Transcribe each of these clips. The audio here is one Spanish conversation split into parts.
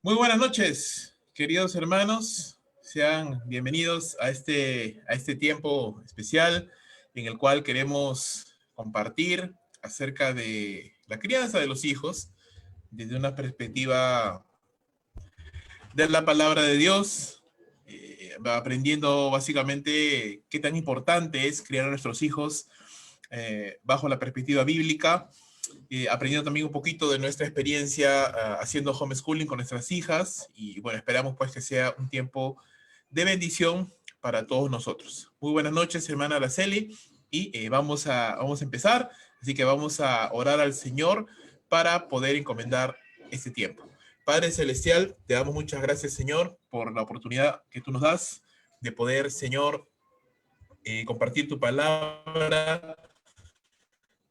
Muy buenas noches, queridos hermanos. Sean bienvenidos a este tiempo especial en el cual queremos compartir acerca de la crianza de los hijos desde una perspectiva de la palabra de Dios, aprendiendo básicamente qué tan importante es criar a nuestros hijos bajo la perspectiva bíblica, aprendiendo también un poquito de nuestra experiencia haciendo homeschooling con nuestras hijas y bueno, esperamos pues que sea un tiempo de bendición para todos nosotros. Muy buenas noches, hermana Araceli, y vamos a empezar, así que vamos a orar al Señor para poder encomendar este tiempo. Padre Celestial, te damos muchas gracias, Señor, por la oportunidad que tú nos das de poder, Señor, compartir tu palabra,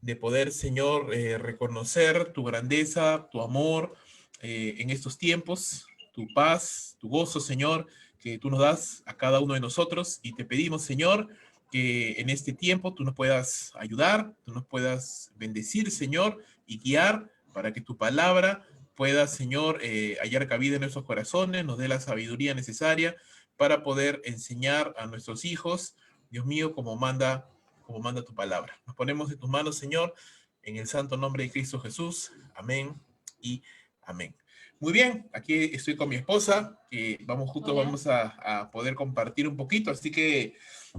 de poder, Señor, reconocer tu grandeza, tu amor en estos tiempos, tu paz, tu gozo, Señor, que tú nos das a cada uno de nosotros. Y te pedimos, Señor, que en este tiempo tú nos puedas ayudar, tú nos puedas bendecir, Señor, y guiar para que tu palabra pueda, Señor, hallar cabida en nuestros corazones, nos dé la sabiduría necesaria para poder enseñar a nuestros hijos, Dios mío, como manda tu palabra. Nos ponemos en tus manos, Señor, en el santo nombre de Cristo Jesús. Amén y amén. Muy bien, aquí estoy con mi esposa, que Hola. vamos a poder compartir un poquito, así que,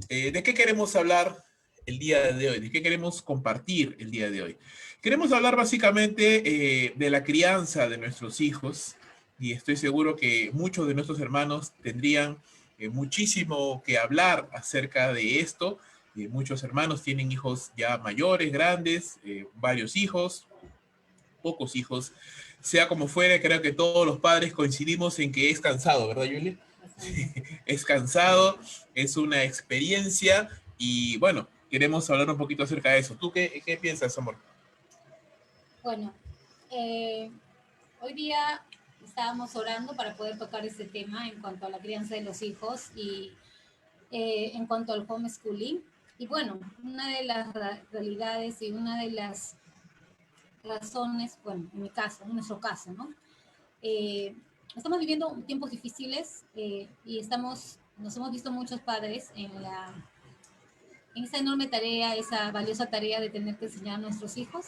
¿de qué queremos hablar el día de hoy? ¿De qué queremos compartir el día de hoy? Queremos hablar básicamente de la crianza de nuestros hijos, y estoy seguro que muchos de nuestros hermanos tendrían muchísimo que hablar acerca de esto. Muchos hermanos tienen hijos ya mayores, grandes, varios hijos, pocos hijos. Sea como fuere, creo que todos los padres coincidimos en que es cansado, ¿verdad, Julie? Bastante. Es cansado, es una experiencia y bueno, queremos hablar un poquito acerca de eso. ¿Tú qué piensas, amor? Bueno, eh, hoy día estábamos orando para poder tocar este tema en cuanto a la crianza de los hijos y en cuanto al homeschooling. Y bueno, una de las realidades y una de las razones, bueno, en mi caso, en nuestro caso, ¿no? Eh, Estamos viviendo tiempos difíciles y nos hemos visto muchos padres en esa enorme tarea, esa valiosa tarea de tener que enseñar a nuestros hijos.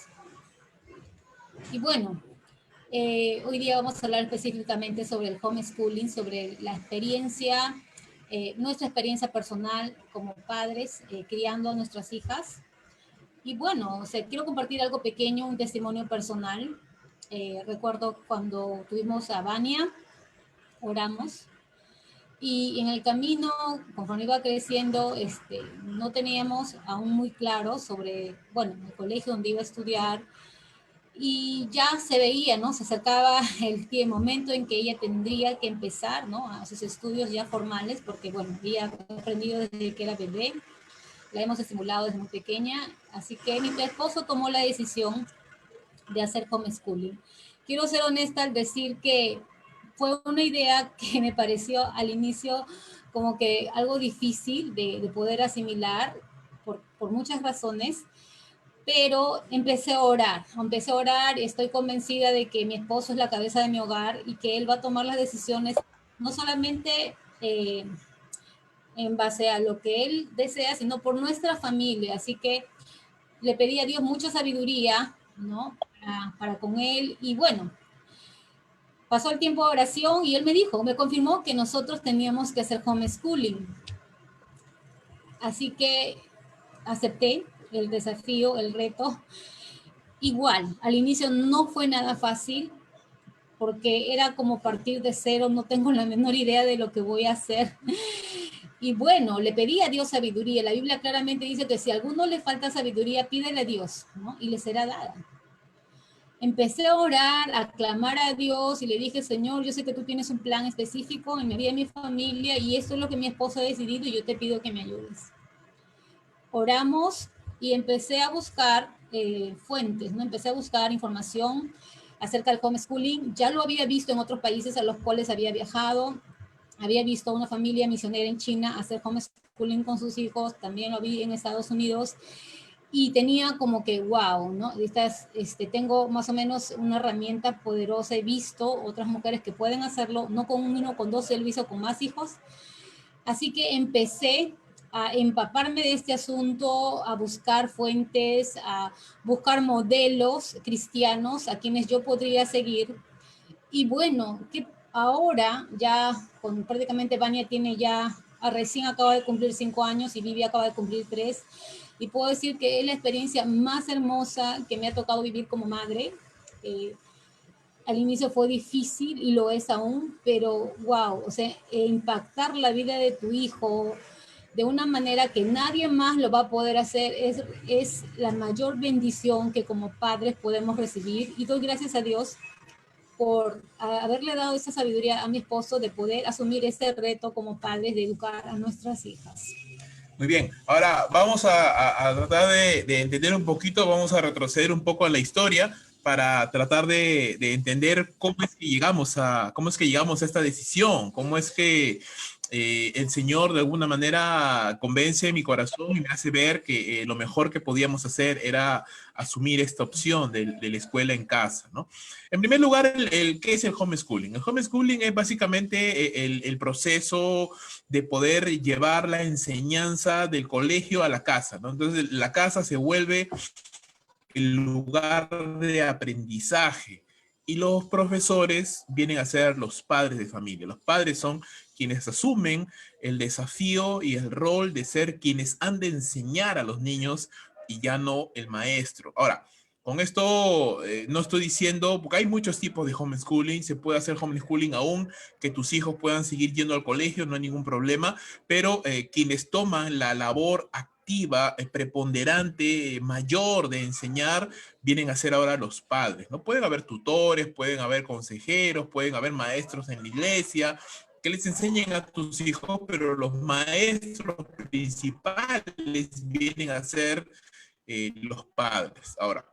Y bueno, hoy día vamos a hablar específicamente sobre el homeschooling, sobre la experiencia, nuestra experiencia personal como padres, criando a nuestras hijas. Y bueno, o sea, quiero compartir algo pequeño, un testimonio personal. Recuerdo cuando tuvimos a Vania, oramos, y en el camino, conforme iba creciendo, no teníamos aún muy claro sobre, bueno, el colegio donde iba a estudiar, y ya se veía, ¿no? Se acercaba el momento en que ella tendría que empezar, ¿no? A sus estudios ya formales, porque, bueno, ella ha aprendido desde que era bebé, la hemos estimulado desde muy pequeña, así que mi esposo tomó la decisión de hacer homeschooling. Quiero ser honesta al decir que fue una idea que me pareció al inicio como que algo difícil de poder asimilar por muchas razones, pero empecé a orar y estoy convencida de que mi esposo es la cabeza de mi hogar y que él va a tomar las decisiones no solamente en base a lo que él desea, sino por nuestra familia. Así que le pedí a Dios mucha sabiduría, ¿no? Para con él. Y bueno, pasó el tiempo de oración y él me confirmó que nosotros teníamos que hacer homeschooling. Así que acepté el desafío, el reto. Igual, al inicio no fue nada fácil porque era como partir de cero, no tengo la menor idea de lo que voy a hacer. Y bueno, le pedí a Dios sabiduría. La Biblia claramente dice que si a alguno le falta sabiduría, pídele a Dios, ¿no? Y le será dada. Empecé a orar, a clamar a Dios y le dije, Señor, yo sé que tú tienes un plan específico en mi vida y mi familia y esto es lo que mi esposo ha decidido y yo te pido que me ayudes. Oramos y empecé a buscar fuentes, ¿no? Empecé a buscar información acerca del homeschooling. Ya lo había visto en otros países a los cuales había viajado. Había visto a una familia misionera en China hacer homeschooling con sus hijos. También lo vi en Estados Unidos. y tenía como que, wow, ¿no? Tengo más o menos una herramienta poderosa, he visto otras mujeres que pueden hacerlo, no con uno, con dos, él lo hizo con más hijos. Así que empecé a empaparme de este asunto, a buscar fuentes, a buscar modelos cristianos a quienes yo podría seguir. Y bueno, que ahora ya con prácticamente Vania tiene ya, recién acaba de cumplir 5 años y Vivi acaba de cumplir 3. Y puedo decir que es la experiencia más hermosa que me ha tocado vivir como madre. Eh, Al inicio fue difícil y lo es aún, pero wow, o sea, impactar la vida de tu hijo de una manera que nadie más lo va a poder hacer es la mayor bendición que como padres podemos recibir. Y doy gracias a Dios por haberle dado esa sabiduría a mi esposo de poder asumir ese reto como padres de educar a nuestras hijas. Muy bien, ahora vamos a tratar de entender un poquito, vamos a retroceder un poco a la historia para tratar de entender cómo es que cómo es que llegamos a esta decisión, cómo es que el Señor de alguna manera convence mi corazón y me hace ver que lo mejor que podíamos hacer era asumir esta opción de la escuela en casa, ¿no? En primer lugar, ¿qué es el homeschooling? El homeschooling es básicamente el proceso de poder llevar la enseñanza del colegio a la casa, ¿no? Entonces, la casa se vuelve el lugar de aprendizaje y los profesores vienen a ser los padres de familia. Los padres son quienes asumen el desafío y el rol de ser quienes han de enseñar a los niños y ya no el maestro. Ahora, con esto no estoy diciendo, porque hay muchos tipos de homeschooling, se puede hacer homeschooling aún, que tus hijos puedan seguir yendo al colegio, no hay ningún problema, pero quienes toman la labor activa, preponderante, mayor de enseñar, vienen a ser ahora los padres, ¿no? Pueden haber tutores, pueden haber consejeros, pueden haber maestros en la iglesia, que les enseñen a tus hijos, pero los maestros principales vienen a ser los padres. Ahora,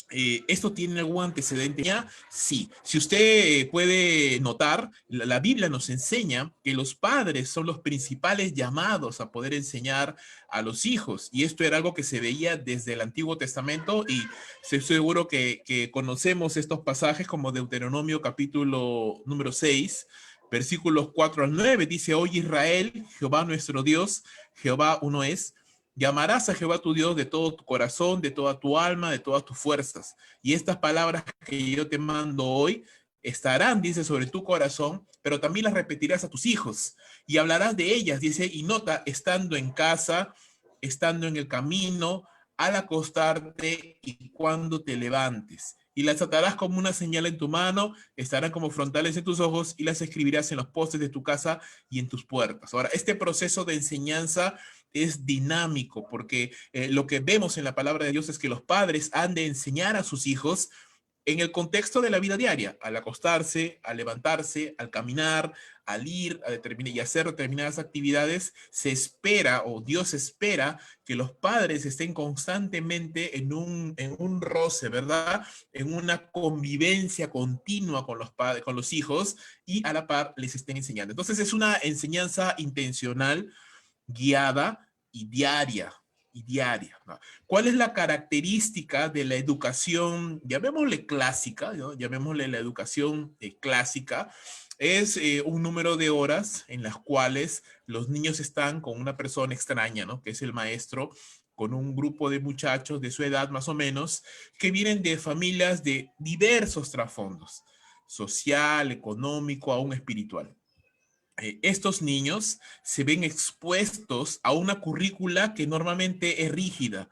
¿esto tiene algún antecedente ya? Sí. Si usted puede notar, la Biblia nos enseña que los padres son los principales llamados a poder enseñar a los hijos. Y esto era algo que se veía desde el Antiguo Testamento y estoy seguro que conocemos estos pasajes como Deuteronomio capítulo número 6, versículos 4 al 9. Dice, oye Israel, Jehová nuestro Dios, Jehová uno es. Llamarás a Jehová tu Dios de todo tu corazón, de toda tu alma, de todas tus fuerzas. Y estas palabras que yo te mando hoy estarán, dice, sobre tu corazón, pero también las repetirás a tus hijos y hablarás de ellas, dice, y nota, estando en casa, estando en el camino, al acostarte y cuando te levantes. Y las atarás como una señal en tu mano, estarán como frontales en tus ojos y las escribirás en los postes de tu casa y en tus puertas. Ahora, este proceso de enseñanza es dinámico, porque lo que vemos en la palabra de Dios es que los padres han de enseñar a sus hijos en el contexto de la vida diaria, al acostarse, al levantarse, al caminar, al ir a determinar y hacer determinadas actividades, se espera o Dios espera que los padres estén constantemente en un roce, ¿verdad? En una convivencia continua con los padres, con los hijos y a la par les estén enseñando. Entonces es una enseñanza intencional, guiada y diaria. Y diaria, ¿no? ¿Cuál es la característica de la educación, llamémosle clásica, ¿no? Llamémosle la educación clásica? Es un número de horas en las cuales los niños están con una persona extraña, ¿no? Que es el maestro, con un grupo de muchachos de su edad más o menos, que vienen de familias de diversos trasfondos, social, económico, aún espiritual. Estos niños se ven expuestos a una currícula que normalmente es rígida,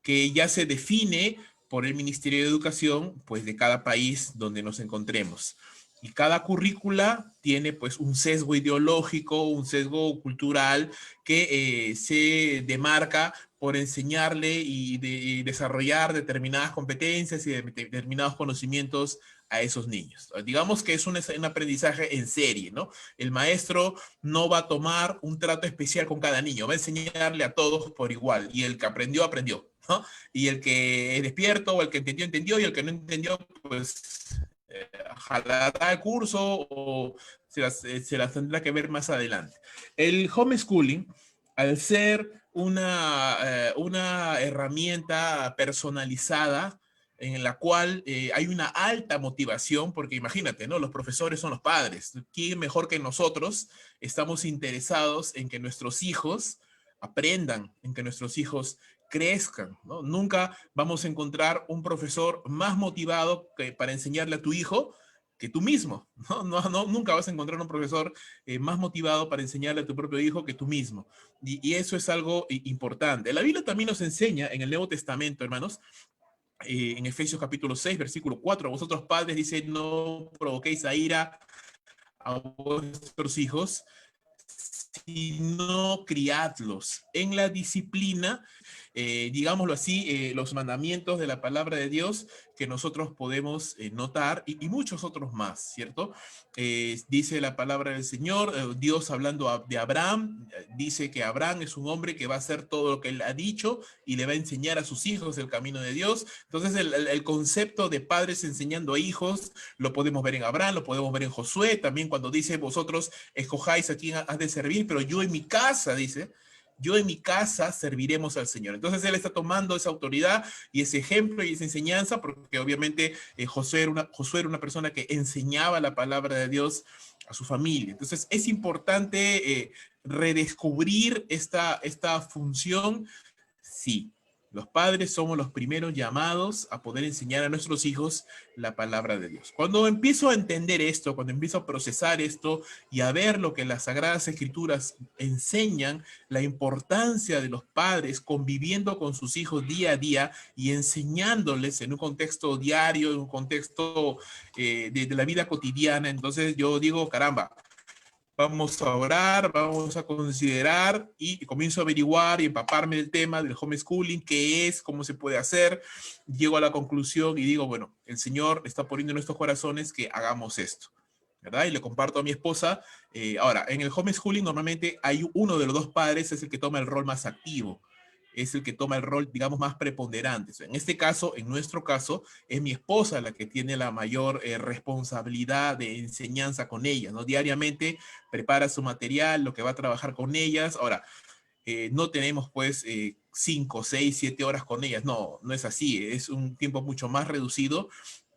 que ya se define por el Ministerio de Educación, pues de cada país donde nos encontremos. Y cada currícula tiene pues un sesgo ideológico, un sesgo cultural que se demarca por enseñarle y desarrollar determinadas competencias y determinados conocimientos a esos niños. Digamos que es un aprendizaje en serie, ¿no? El maestro no va a tomar un trato especial con cada niño, va a enseñarle a todos por igual y el que aprendió, aprendió, ¿no? Y el que es despierto o el que entendió, entendió y el que no entendió, pues jalará el curso o se las tendrá que ver más adelante. El homeschooling, al ser una herramienta personalizada en la cual hay una alta motivación, porque imagínate, ¿no? Los profesores son los padres. ¿Quién mejor que nosotros estamos interesados en que nuestros hijos aprendan, en que nuestros hijos crezcan, ¿no? Nunca vamos a encontrar un profesor más motivado para enseñarle a tu hijo que tú mismo, ¿no? Nunca vas a encontrar un profesor más motivado para enseñarle a tu propio hijo que tú mismo. Y eso es algo importante. La Biblia también nos enseña en el Nuevo Testamento, hermanos, en Efesios capítulo 6, versículo 4, vosotros padres, dice, no provoquéis a ira a vuestros hijos, sino criadlos en la disciplina, digámoslo así, los mandamientos de la palabra de Dios que nosotros podemos notar y muchos otros más, ¿cierto? Dice la palabra del Señor, Dios hablando de Abraham, dice que Abraham es un hombre que va a hacer todo lo que él ha dicho y le va a enseñar a sus hijos el camino de Dios. Entonces el concepto de padres enseñando a hijos lo podemos ver en Abraham, lo podemos ver en Josué, también cuando dice vosotros escojáis a quién has de servir, pero yo en mi casa, dice, yo en mi casa serviremos al Señor. Entonces él está tomando esa autoridad y ese ejemplo y esa enseñanza, porque obviamente Josué era una persona que enseñaba la palabra de Dios a su familia. Entonces es importante redescubrir esta función, sí. Los padres somos los primeros llamados a poder enseñar a nuestros hijos la palabra de Dios. Cuando empiezo a entender esto, cuando empiezo a procesar esto y a ver lo que las Sagradas Escrituras enseñan, la importancia de los padres conviviendo con sus hijos día a día y enseñándoles en un contexto diario, en un contexto de la vida cotidiana, entonces yo digo, caramba, vamos a orar, vamos a considerar y comienzo a averiguar y empaparme del tema del homeschooling, qué es, cómo se puede hacer. Llego a la conclusión y digo, bueno, el Señor está poniendo en nuestros corazones que hagamos esto, ¿verdad? Y le comparto a mi esposa. Ahora, en el homeschooling normalmente hay uno de los dos padres, es el que toma el rol más activo, es el que toma el rol, digamos, más preponderante. En este caso, en nuestro caso, es mi esposa la que tiene la mayor responsabilidad de enseñanza con ella, ¿no? Diariamente prepara su material, lo que va a trabajar con ellas. Ahora, no tenemos pues 5, 6, 7 horas con ellas, no es así, es un tiempo mucho más reducido,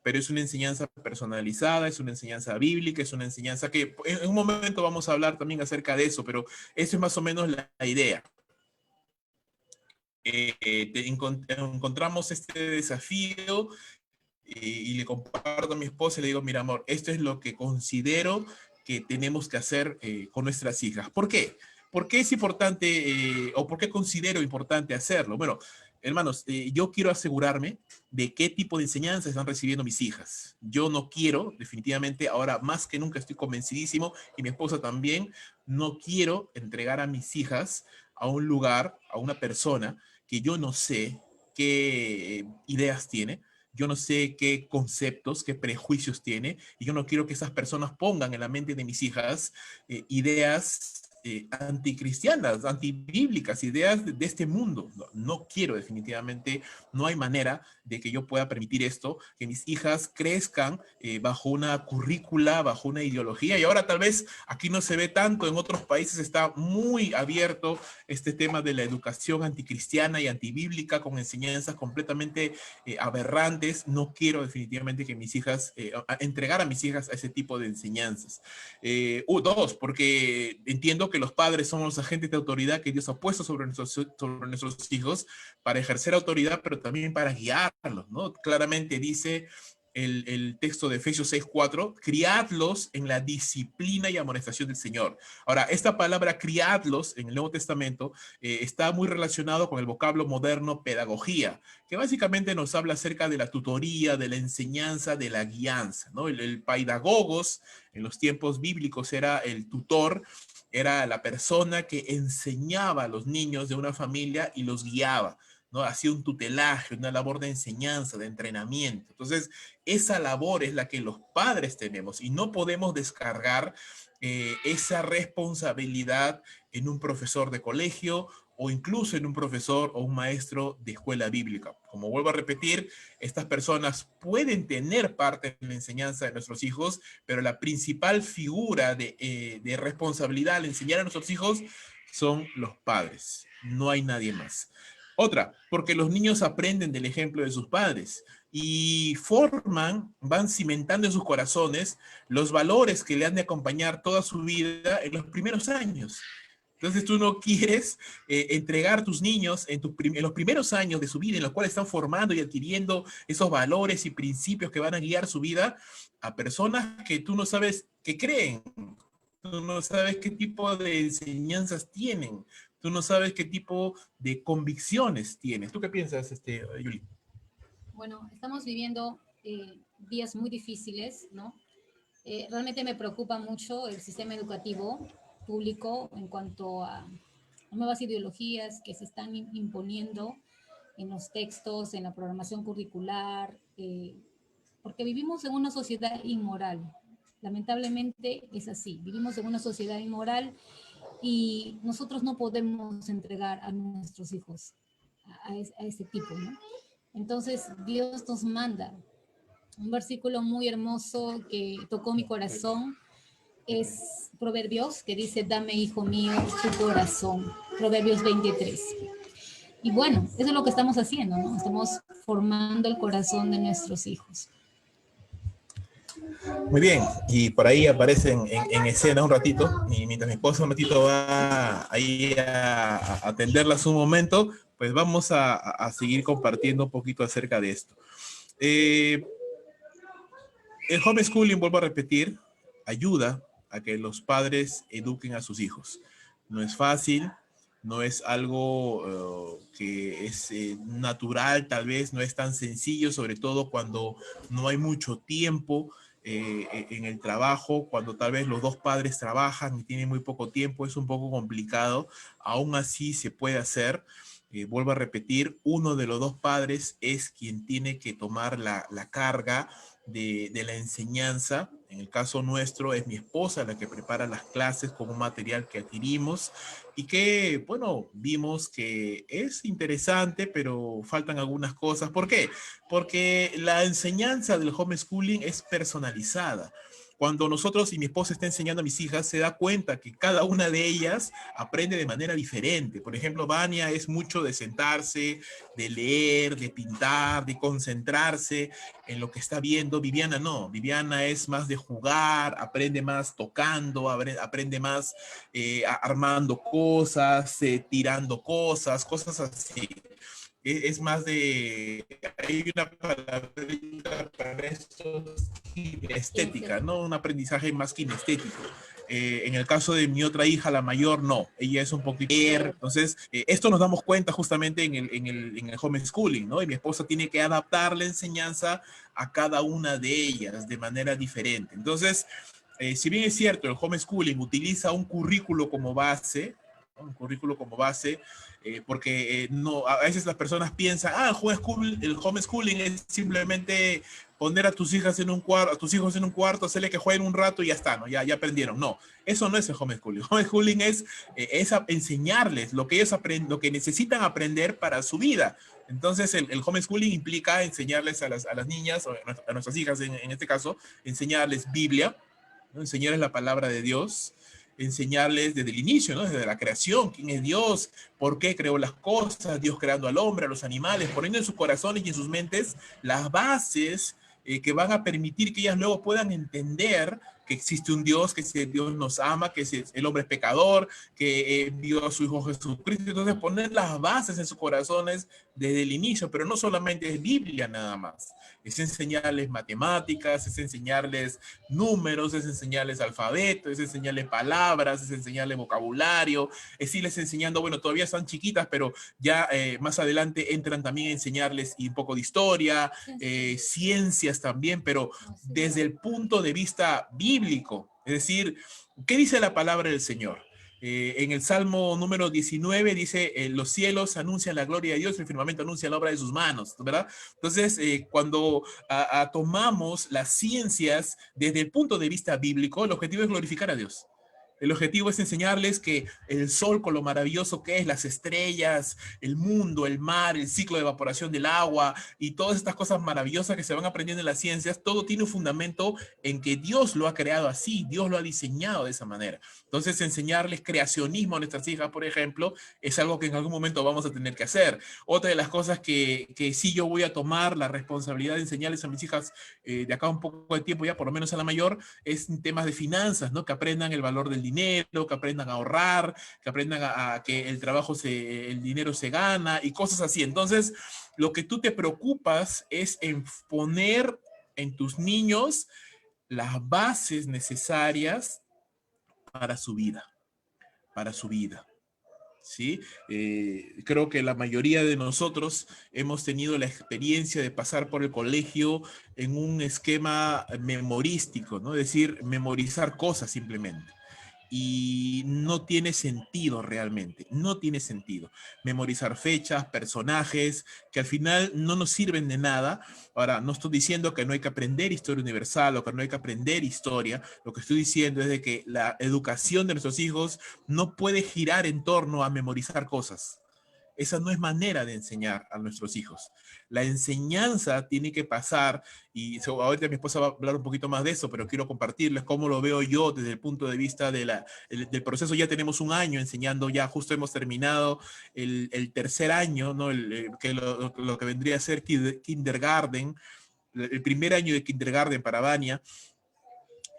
pero es una enseñanza personalizada, es una enseñanza bíblica, es una enseñanza que en un momento vamos a hablar también acerca de eso, pero eso es más o menos la idea. Encontramos este desafío y le comparto a mi esposa y le digo, mira amor, esto es lo que considero que tenemos que hacer con nuestras hijas. ¿Por qué? ¿Por qué es importante o por qué considero importante hacerlo? Bueno, hermanos, yo quiero asegurarme de qué tipo de enseñanza están recibiendo mis hijas. Yo no quiero, definitivamente, ahora más que nunca estoy convencidísimo, y mi esposa también, no quiero entregar a mis hijas a un lugar, a una persona que yo no sé qué ideas tiene, yo no sé qué conceptos, qué prejuicios tiene, y yo no quiero que esas personas pongan en la mente de mis hijas ideas anticristianas, antibíblicas, ideas de este mundo. No quiero definitivamente, no hay manera de que yo pueda permitir esto, que mis hijas crezcan bajo una currícula, bajo una ideología, y ahora tal vez aquí no se ve tanto, en otros países está muy abierto este tema de la educación anticristiana y antibíblica con enseñanzas completamente aberrantes. No quiero definitivamente que mis hijas, entregar a mis hijas a ese tipo de enseñanzas. Dos, porque entiendo que los padres somos los agentes de autoridad que Dios ha puesto sobre nuestros hijos para ejercer autoridad, pero también para guiarlos, ¿no? Claramente dice el texto de Efesios 6:4, criadlos en la disciplina y amonestación del Señor. Ahora, esta palabra criadlos en el Nuevo Testamento está muy relacionado con el vocablo moderno pedagogía, que básicamente nos habla acerca de la tutoría, de la enseñanza, de la guianza, ¿no? El paidagogos en los tiempos bíblicos era el tutor, era la persona que enseñaba a los niños de una familia y los guiaba, ¿no? Hacía un tutelaje, una labor de enseñanza, de entrenamiento. Entonces, esa labor es la que los padres tenemos y no podemos descargar esa responsabilidad en un profesor de colegio o incluso en un profesor o un maestro de escuela bíblica. Como vuelvo a repetir, estas personas pueden tener parte en la enseñanza de nuestros hijos, pero la principal figura de responsabilidad al enseñar a nuestros hijos son los padres, no hay nadie más. Otra, porque los niños aprenden del ejemplo de sus padres y van cimentando en sus corazones los valores que le han de acompañar toda su vida en los primeros años. Entonces tú no quieres entregar a tus niños en los primeros años de su vida, en los cuales están formando y adquiriendo esos valores y principios que van a guiar su vida, a personas que tú no sabes qué creen, tú no sabes qué tipo de enseñanzas tienen, tú no sabes qué tipo de convicciones tienes. ¿Tú qué piensas, Yuli? Bueno, estamos viviendo días muy difíciles, ¿no? Realmente me preocupa mucho el sistema educativo público en cuanto a nuevas ideologías que se están imponiendo en los textos, en la programación curricular, porque vivimos en una sociedad inmoral. Lamentablemente es así, vivimos en una sociedad inmoral y nosotros no podemos entregar a nuestros hijos a ese tipo, ¿no? Entonces Dios nos manda un versículo muy hermoso que tocó mi corazón, es Proverbios, que dice, dame, hijo mío, tu corazón. Proverbios 23. Y bueno, eso es lo que estamos haciendo, ¿no? Estamos formando el corazón de nuestros hijos. Muy bien, y por ahí aparecen en escena un ratito, y mientras mi esposa un ratito va ahí a atenderlas un momento, pues vamos a seguir compartiendo un poquito acerca de esto. El homeschooling, vuelvo a repetir, ayuda a que los padres eduquen a sus hijos. No es fácil, no es algo que es natural, tal vez no es tan sencillo, sobre todo cuando no hay mucho tiempo en el trabajo, cuando tal vez los dos padres trabajan y tienen muy poco tiempo, es un poco complicado. Aún así se puede hacer. Vuelvo a repetir, uno de los dos padres es quien tiene que tomar la carga de la enseñanza. En el caso nuestro es mi esposa la que prepara las clases con un material que adquirimos y que, bueno, vimos que es interesante, pero faltan algunas cosas. ¿Por qué? Porque la enseñanza del homeschooling es personalizada. Cuando nosotros y mi esposa está enseñando a mis hijas, se da cuenta que cada una de ellas aprende de manera diferente. Por ejemplo, Vania es mucho de sentarse, de leer, de pintar, de concentrarse en lo que está viendo. Viviana no, Viviana es más de jugar, aprende más tocando, aprende más armando cosas, tirando cosas, cosas así. Es más de, hay una palabra para esto, kinestética, ¿no? Un aprendizaje más kinestético. En el caso de mi otra hija, la mayor, no. Ella es un poquito... Entonces, esto nos damos cuenta justamente en el homeschooling, ¿no? Y mi esposa tiene que adaptar la enseñanza a cada una de ellas de manera diferente. Entonces, si bien es cierto, el homeschooling utiliza un currículo como base, ¿no? Un currículo como base, porque no, a veces las personas piensan, el homeschooling es simplemente poner a tus hijas en un cuarto, a tus hijos en un cuarto, hacerle que jueguen un rato y ya está, ¿no? Ya aprendieron. No, eso no es el homeschooling. Homeschooling es enseñarles lo que ellos aprenden, lo que necesitan aprender para su vida. Entonces, el homeschooling implica enseñarles a las niñas, o a nuestras hijas en este caso, enseñarles Biblia, ¿no? Enseñarles la palabra de Dios, enseñarles desde el inicio, ¿no? Desde la creación, quién es Dios, por qué creó las cosas, Dios creando al hombre, a los animales, poniendo en sus corazones y en sus mentes las bases que van a permitir que ellas luego puedan entender que existe un Dios, que ese Dios nos ama, que el hombre es pecador, que dio a su Hijo Jesucristo. Entonces poner las bases en sus corazones desde el inicio, pero no solamente es Biblia nada más, es enseñarles matemáticas, es enseñarles números, es enseñarles alfabeto, es enseñarles palabras, es enseñarles vocabulario, es irles enseñando, bueno, todavía están chiquitas, pero ya más adelante entran también a enseñarles un poco de historia, ciencias también, pero desde el punto de vista bíblico, es decir, ¿qué dice la palabra del Señor? En el Salmo número 19 dice, los cielos anuncian la gloria de Dios, el firmamento anuncia la obra de sus manos, ¿verdad? Entonces, cuando tomamos las ciencias desde el punto de vista bíblico, el objetivo es glorificar a Dios. El objetivo es enseñarles que el sol, con lo maravilloso que es, las estrellas, el mundo, el mar, el ciclo de evaporación del agua y todas estas cosas maravillosas que se van aprendiendo en las ciencias, todo tiene un fundamento en que Dios lo ha creado así, Dios lo ha diseñado de esa manera. Entonces, enseñarles creacionismo a nuestras hijas, por ejemplo, es algo que en algún momento vamos a tener que hacer. Otra de las cosas que sí yo voy a tomar la responsabilidad de enseñarles a mis hijas de acá un poco de tiempo, ya por lo menos a la mayor, es en temas de finanzas, ¿no? Que aprendan el valor del dinero, que aprendan a ahorrar, que aprendan a que el dinero se gana y cosas así. Entonces, lo que tú te preocupas es en poner en tus niños las bases necesarias para su vida, para su vida. ¿Sí? Creo que la mayoría de nosotros hemos tenido la experiencia de pasar por el colegio en un esquema memorístico, ¿no? Es decir, memorizar cosas simplemente y no tiene sentido realmente, no tiene sentido. Memorizar fechas, personajes, que al final no nos sirven de nada. Ahora, no estoy diciendo que no hay que aprender historia universal o que no hay que aprender historia. Lo que estoy diciendo es de que la educación de nuestros hijos no puede girar en torno a memorizar cosas. Esa no es manera de enseñar a nuestros hijos. La enseñanza tiene que pasar, y ahorita mi esposa va a hablar un poquito más de eso, pero quiero compartirles cómo lo veo yo desde el punto de vista del proceso. Ya tenemos un año enseñando, ya justo hemos terminado el tercer año, ¿no? Lo que vendría a ser kindergarten, el primer año de kindergarten para Vania,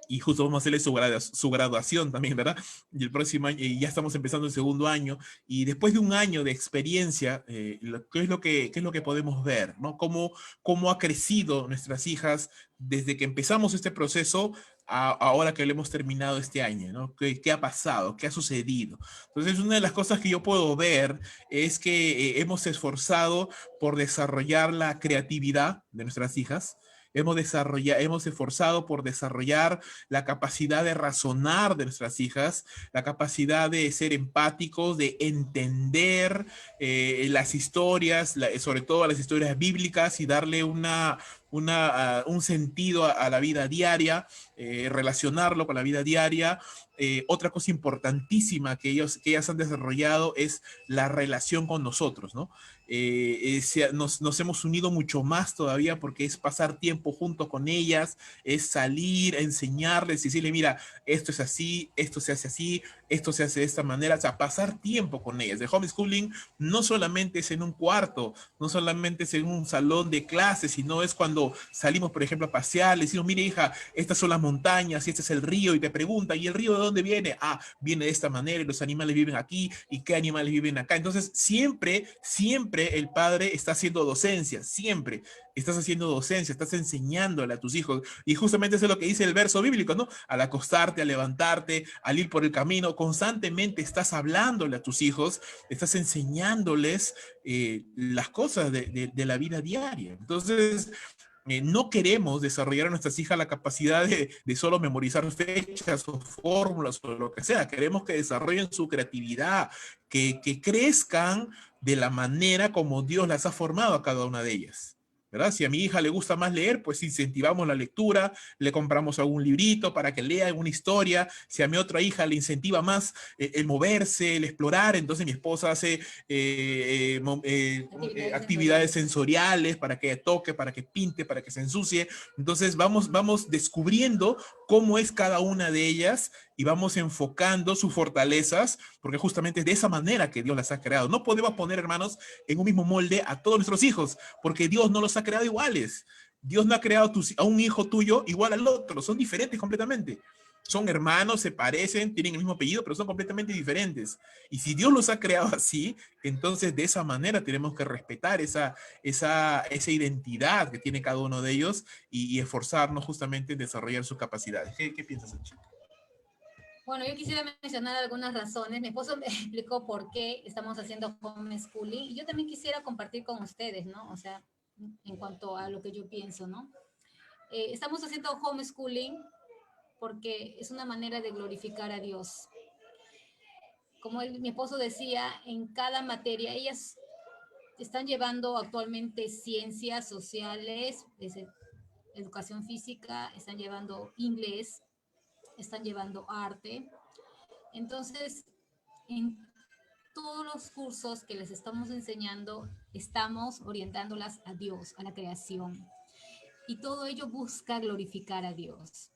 y justo vamos a hacerle su graduación también, ¿verdad? Y el próximo año, y ya estamos empezando el segundo año, y después de un año de experiencia, ¿qué es lo que podemos ver, ¿no? Cómo ha crecido nuestras hijas desde que empezamos este proceso a ahora que lo hemos terminado este año, ¿no? ¿Qué ha pasado? ¿Qué ha sucedido? Entonces, una de las cosas que yo puedo ver es que hemos esforzado por desarrollar la creatividad de nuestras hijas, hemos esforzado por desarrollar la capacidad de razonar de nuestras hijas, la capacidad de ser empáticos, de entender las historias, sobre todo las historias bíblicas y darle un sentido a la vida diaria, relacionarlo con la vida diaria. Otra cosa importantísima que ellas han desarrollado es la relación con nosotros, ¿no? Nos hemos unido mucho más todavía porque es pasar tiempo junto con ellas, es salir, enseñarles, decirle, mira, esto es así, esto se hace así, esto se hace de esta manera, o sea, pasar tiempo con ellas. El homeschooling no solamente es en un cuarto, no solamente es en un salón de clases, sino es cuando salimos, por ejemplo, a pasear, le decimos, mire hija, estas son las montañas y este es el río, y te pregunta, ¿y el río de dónde viene? Ah, viene de esta manera y los animales viven aquí y qué animales viven acá. Entonces, siempre el padre está haciendo docencia, siempre estás haciendo docencia, estás enseñándole a tus hijos. Y justamente eso es lo que dice el verso bíblico, ¿no? Al acostarte, al levantarte, al ir por el camino, constantemente estás hablándole a tus hijos, estás enseñándoles las cosas de la vida diaria. Entonces, no queremos desarrollar a nuestras hijas la capacidad de solo memorizar fechas o fórmulas o lo que sea. Queremos que desarrollen su creatividad, que crezcan de la manera como Dios las ha formado a cada una de ellas. ¿Verdad? Si a mi hija le gusta más leer, pues incentivamos la lectura, le compramos algún librito para que lea alguna historia. Si a mi otra hija le incentiva más el moverse, el explorar, entonces mi esposa hace actividades sensoriales para que toque, para que pinte, para que se ensucie. Entonces vamos descubriendo cómo es cada una de ellas y vamos enfocando sus fortalezas, porque justamente es de esa manera que Dios las ha creado. No podemos poner, hermanos, en un mismo molde a todos nuestros hijos, porque Dios no los ha creado iguales. Dios no ha creado a un hijo tuyo igual al otro, son diferentes completamente. Son hermanos, se parecen, tienen el mismo apellido, pero son completamente diferentes. Y si Dios los ha creado así, entonces de esa manera tenemos que respetar esa identidad que tiene cada uno de ellos y esforzarnos justamente en desarrollar sus capacidades. ¿Qué piensas, Anchi? Bueno, yo quisiera mencionar algunas razones. Mi esposo me explicó por qué estamos haciendo homeschooling y yo también quisiera compartir con ustedes, ¿no? O sea, en cuanto a lo que yo pienso, ¿no? Estamos haciendo homeschooling porque es una manera de glorificar a Dios. Como mi esposo decía, en cada materia, ellas están llevando actualmente ciencias sociales, educación física, están llevando inglés, están llevando arte. Entonces, en todos los cursos que les estamos enseñando, estamos orientándolas a Dios, a la creación. Y todo ello busca glorificar a Dios.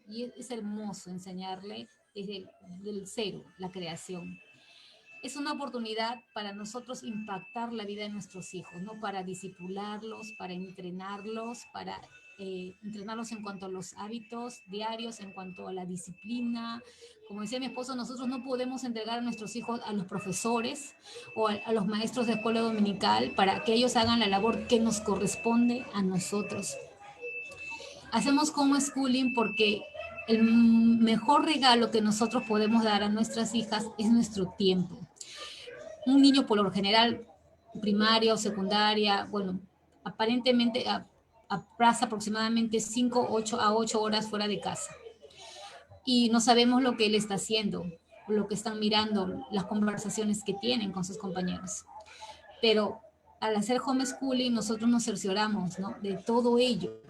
Y es hermoso enseñarle desde el cero, la creación. Es una oportunidad para nosotros impactar la vida de nuestros hijos, ¿no? Para disipularlos, para entrenarlos, para entrenarlos en cuanto a los hábitos diarios, en cuanto a la disciplina. Como decía mi esposo, nosotros no podemos entregar a nuestros hijos a los profesores o a los maestros de escuela dominical para que ellos hagan la labor que nos corresponde a nosotros. Hacemos homeschooling porque el mejor regalo que nosotros podemos dar a nuestras hijas es nuestro tiempo. Un niño por lo general, primaria o secundaria, bueno, aparentemente pasa aproximadamente 8 a 8 horas fuera de casa. Y no sabemos lo que él está haciendo, lo que están mirando, las conversaciones que tienen con sus compañeros. Pero al hacer homeschooling nosotros nos cercioramos, ¿no?, de todo ello.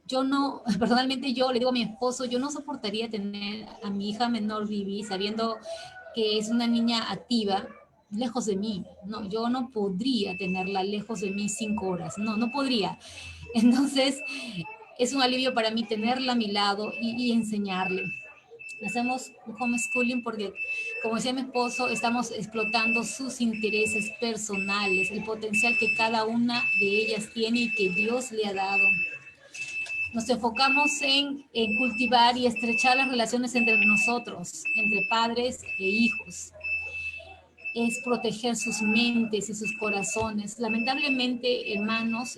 Yo no, personalmente yo le digo a mi esposo, yo no soportaría tener a mi hija menor Vivi sabiendo que es una niña activa lejos de mí. No, yo no podría tenerla lejos de mí 5 horas. No, no podría. Entonces, es un alivio para mí tenerla a mi lado y enseñarle. Hacemos un homeschooling porque, como decía mi esposo, estamos explotando sus intereses personales, el potencial que cada una de ellas tiene y que Dios le ha dado. Nos enfocamos en cultivar y estrechar las relaciones entre nosotros, entre padres e hijos. Es proteger sus mentes y sus corazones. Lamentablemente, hermanos,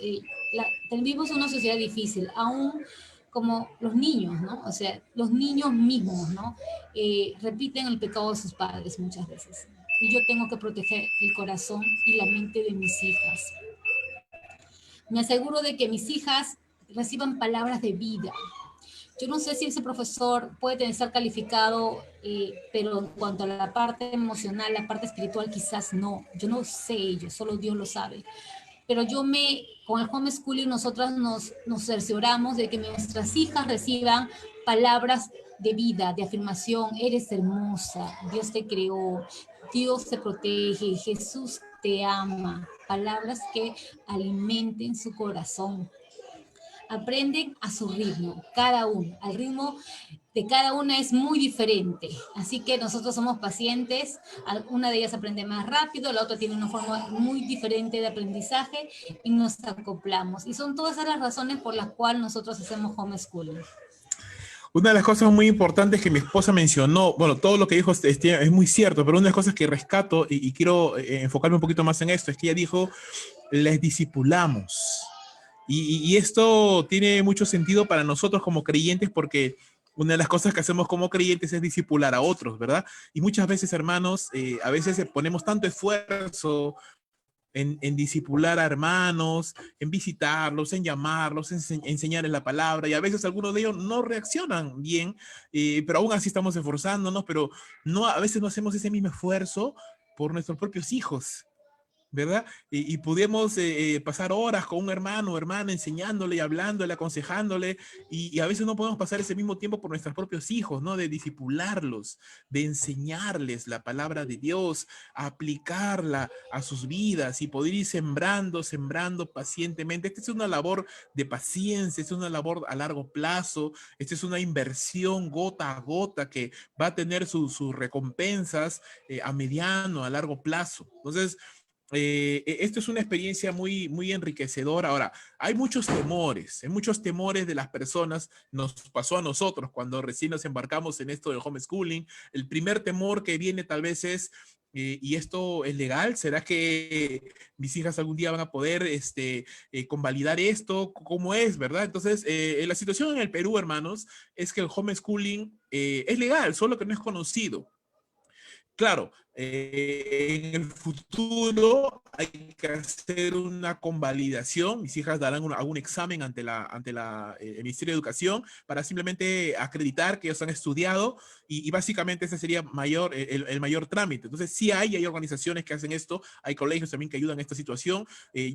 vivimos una sociedad difícil, aún como los niños, ¿no? O sea, los niños mismos, ¿no? Repiten el pecado de sus padres muchas veces. Y yo tengo que proteger el corazón y la mente de mis hijas. Me aseguro de que mis hijas reciban palabras de vida. Yo no sé si ese profesor puede estar calificado, pero en cuanto a la parte emocional, la parte espiritual, quizás no. Yo no sé ello, solo Dios lo sabe. Pero con el homeschooling nosotras nos cercioramos de que nuestras hijas reciban palabras de vida, de afirmación. Eres hermosa, Dios te creó, Dios te protege, Jesús te ama. Palabras que alimenten su corazón. Aprenden a su ritmo, cada uno. El ritmo de cada una es muy diferente. Así que nosotros somos pacientes. Una de ellas aprende más rápido, la otra tiene una forma muy diferente de aprendizaje y nos acoplamos. Y son todas las razones por las cuales nosotros hacemos homeschooling. Una de las cosas muy importantes que mi esposa mencionó, bueno, todo lo que dijo es muy cierto, pero una de las cosas que rescato y quiero enfocarme un poquito más en esto es que ella dijo, les discipulamos. Y esto tiene mucho sentido para nosotros como creyentes porque una de las cosas que hacemos como creyentes es discipular a otros, ¿verdad? Y muchas veces, hermanos, a veces ponemos tanto esfuerzo en discipular a hermanos, en visitarlos, en llamarlos, enseñarles la palabra, y a veces algunos de ellos no reaccionan bien, pero aún así estamos esforzándonos, pero no, a veces no hacemos ese mismo esfuerzo por nuestros propios hijos, ¿verdad? Y pudimos pasar horas con un hermano o hermana enseñándole y hablándole, aconsejándole, y a veces no podemos pasar ese mismo tiempo por nuestros propios hijos, ¿no? De discipularlos, de enseñarles la palabra de Dios, aplicarla a sus vidas y poder ir sembrando pacientemente. Esta es una labor de paciencia, es una labor a largo plazo, esta es una inversión gota a gota que va a tener sus recompensas a mediano, a largo plazo. Entonces, esto es una experiencia muy, muy enriquecedora. Ahora, hay muchos temores de las personas. Nos pasó a nosotros cuando recién nos embarcamos en esto del homeschooling. El primer temor que viene tal vez es, ¿y esto es legal? ¿Será que mis hijas algún día van a poder convalidar esto? ¿Cómo es, verdad? Entonces, la situación en el Perú, hermanos, es que el homeschooling es legal, solo que no es conocido. Claro, En el futuro hay que hacer una convalidación. Mis hijas darán algún examen el Ministerio de Educación para simplemente acreditar que ellos han estudiado y básicamente ese sería el mayor trámite. Entonces sí hay organizaciones que hacen esto, hay colegios también que ayudan en esta situación.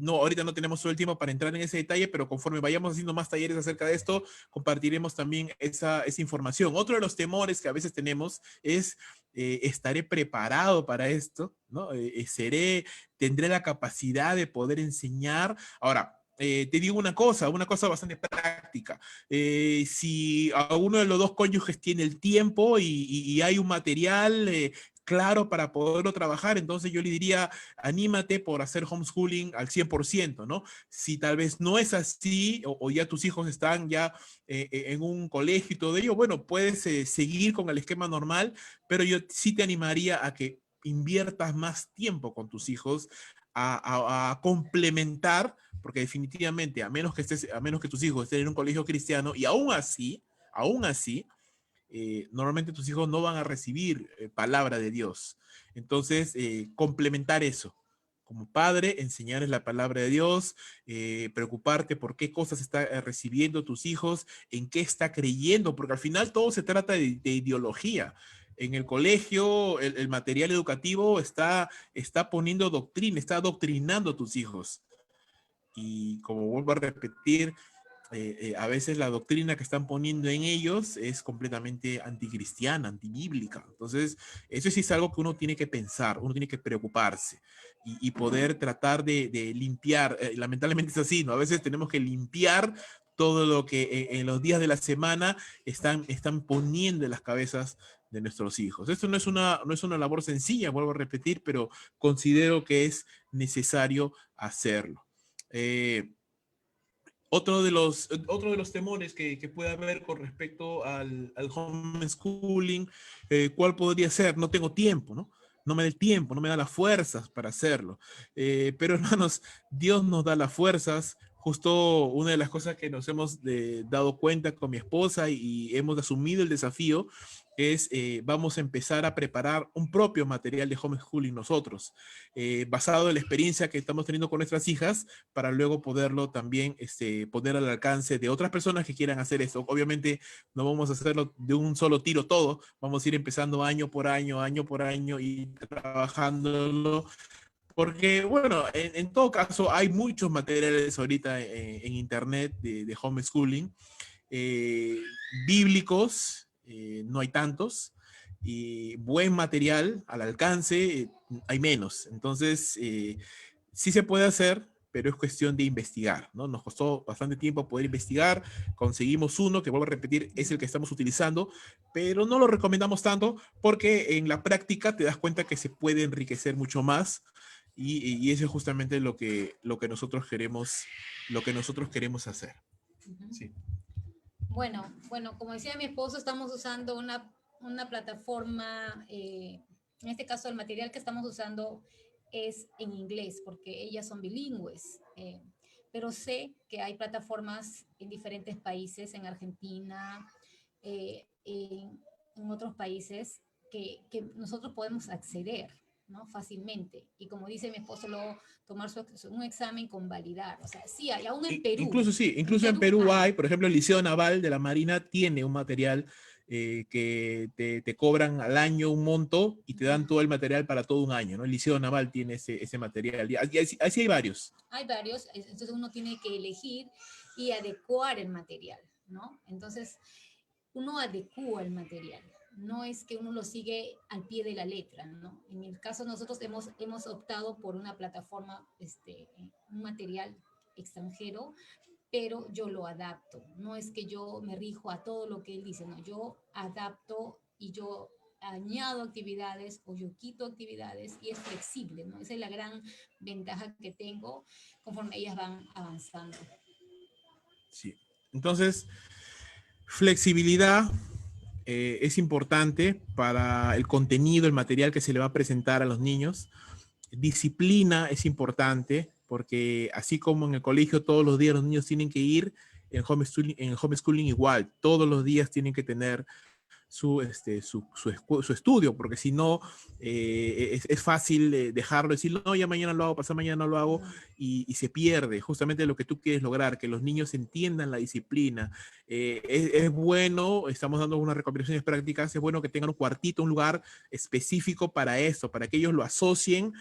No, ahorita no tenemos todo el tiempo para entrar en ese detalle, pero conforme vayamos haciendo más talleres acerca de esto, compartiremos también esa información. Otro de los temores que a veces tenemos es estaré preparado para esto, ¿no? Tendré la capacidad de poder enseñar. Ahora, te digo una cosa bastante práctica. Si a uno de los dos cónyuges tiene el tiempo y hay un material claro para poderlo trabajar, entonces yo le diría, anímate por hacer homeschooling al 100%, ¿no? Si tal vez no es así, o ya tus hijos están ya en un colegio y todo ello, bueno, puedes seguir con el esquema normal, pero yo sí te animaría a que inviertas más tiempo con tus hijos, a complementar, porque definitivamente, a menos que tus hijos estén en un colegio cristiano, y aún así, normalmente tus hijos no van a recibir palabra de Dios. Entonces, complementar eso. Como padre, enseñarles la palabra de Dios, preocuparte por qué cosas está recibiendo tus hijos, en qué está creyendo, porque al final todo se trata de ideología. En el colegio, el material educativo está poniendo doctrina, está adoctrinando a tus hijos. Y como vuelvo a repetir, a veces la doctrina que están poniendo en ellos es completamente anticristiana, antibíblica. Entonces, eso sí es algo que uno tiene que pensar, uno tiene que preocuparse y poder tratar de limpiar. Lamentablemente es así, ¿no? A veces tenemos que limpiar todo lo que en los días de la semana están poniendo en las cabezas de nuestros hijos. Esto no es una labor sencilla, vuelvo a repetir, pero considero que es necesario hacerlo. Eh, otro de los temores que puede haber con respecto al homeschooling, ¿cuál podría ser? No tengo tiempo, ¿no? No me da el tiempo, no me da las fuerzas para hacerlo. Pero hermanos, Dios nos da las fuerzas. Justo una de las cosas que nos hemos dado cuenta con mi esposa y hemos asumido el desafío es vamos a empezar a preparar un propio material de homeschooling nosotros, basado en la experiencia que estamos teniendo con nuestras hijas, para luego poderlo también poner al alcance de otras personas que quieran hacer esto. Obviamente no vamos a hacerlo de un solo tiro todo, vamos a ir empezando año por año y trabajándolo, porque bueno, en todo caso hay muchos materiales ahorita en internet de homeschooling, eh, bíblicos, no hay tantos, y buen material al alcance, hay menos. Entonces, sí se puede hacer, pero es cuestión de investigar, ¿no? Nos costó bastante tiempo poder investigar, conseguimos uno, que vuelvo a repetir, es el que estamos utilizando, pero no lo recomendamos tanto porque en la práctica te das cuenta que se puede enriquecer mucho más y eso es justamente lo que nosotros queremos hacer. Sí. Bueno, como decía mi esposo, estamos usando una plataforma, en este caso el material que estamos usando es en inglés, porque ellas son bilingües, pero sé que hay plataformas en diferentes países, en Argentina, en otros países, que nosotros podemos acceder, ¿no? Fácilmente. Y como dice mi esposo, luego tomar un examen con validar. O sea, sí hay, aún en Perú. Incluso sí, incluso en Perú hay, por ejemplo, el Liceo Naval de la Marina tiene un material que te cobran al año un monto y te dan todo el material para todo un año, ¿no? El Liceo Naval tiene ese material. Y así hay varios. Hay varios, entonces uno tiene que elegir y adecuar el material, ¿no? Entonces, uno adecua el material, no es que uno lo sigue al pie de la letra, ¿no? En el caso nosotros hemos optado por una plataforma, un material extranjero, pero yo lo adapto. No es que yo me rijo a todo lo que él dice, no, yo adapto y yo añado actividades o yo quito actividades y es flexible, ¿no? Esa es la gran ventaja que tengo conforme ellas van avanzando. Sí. Entonces, flexibilidad es importante para el contenido, el material que se le va a presentar a los niños. Disciplina es importante porque así como en el colegio todos los días los niños tienen que ir, en homeschooling igual, todos los días tienen que tener su estudio, porque si no, es fácil dejarlo, decir, no, ya mañana lo hago, pasado mañana no lo hago, y se pierde justamente lo que tú quieres lograr, que los niños entiendan la disciplina. Es bueno, estamos dando unas recomendaciones prácticas, es bueno que tengan un cuartito, un lugar específico para esto, para que ellos lo asocien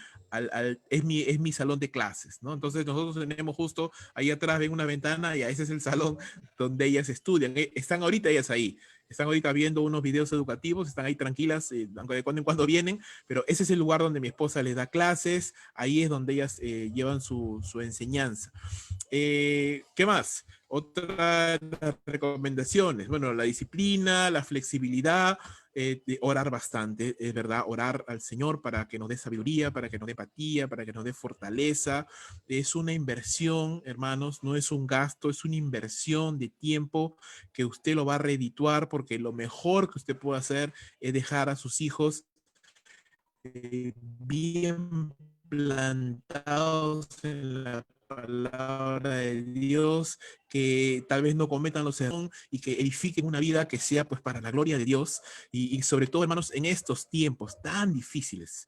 es mi salón de clases, ¿no? Entonces nosotros tenemos justo ahí atrás, ven una ventana y ese es el salón donde ellas estudian. Están ahorita ellas ahí. Están ahorita viendo unos videos educativos, están ahí tranquilas, aunque de cuando en cuando vienen, pero ese es el lugar donde mi esposa les da clases, ahí es donde ellas llevan su enseñanza. ¿Qué más? Otras recomendaciones, bueno, la disciplina, la flexibilidad, de orar bastante, es verdad, orar al Señor para que nos dé sabiduría, para que nos dé empatía, para que nos dé fortaleza. Es una inversión, hermanos, no es un gasto, es una inversión de tiempo que usted lo va a redituar, porque lo mejor que usted puede hacer es dejar a sus hijos bien plantados en la palabra de Dios, que tal vez no cometan los errores y que edifiquen una vida que sea pues para la gloria de Dios y sobre todo, hermanos, en estos tiempos tan difíciles.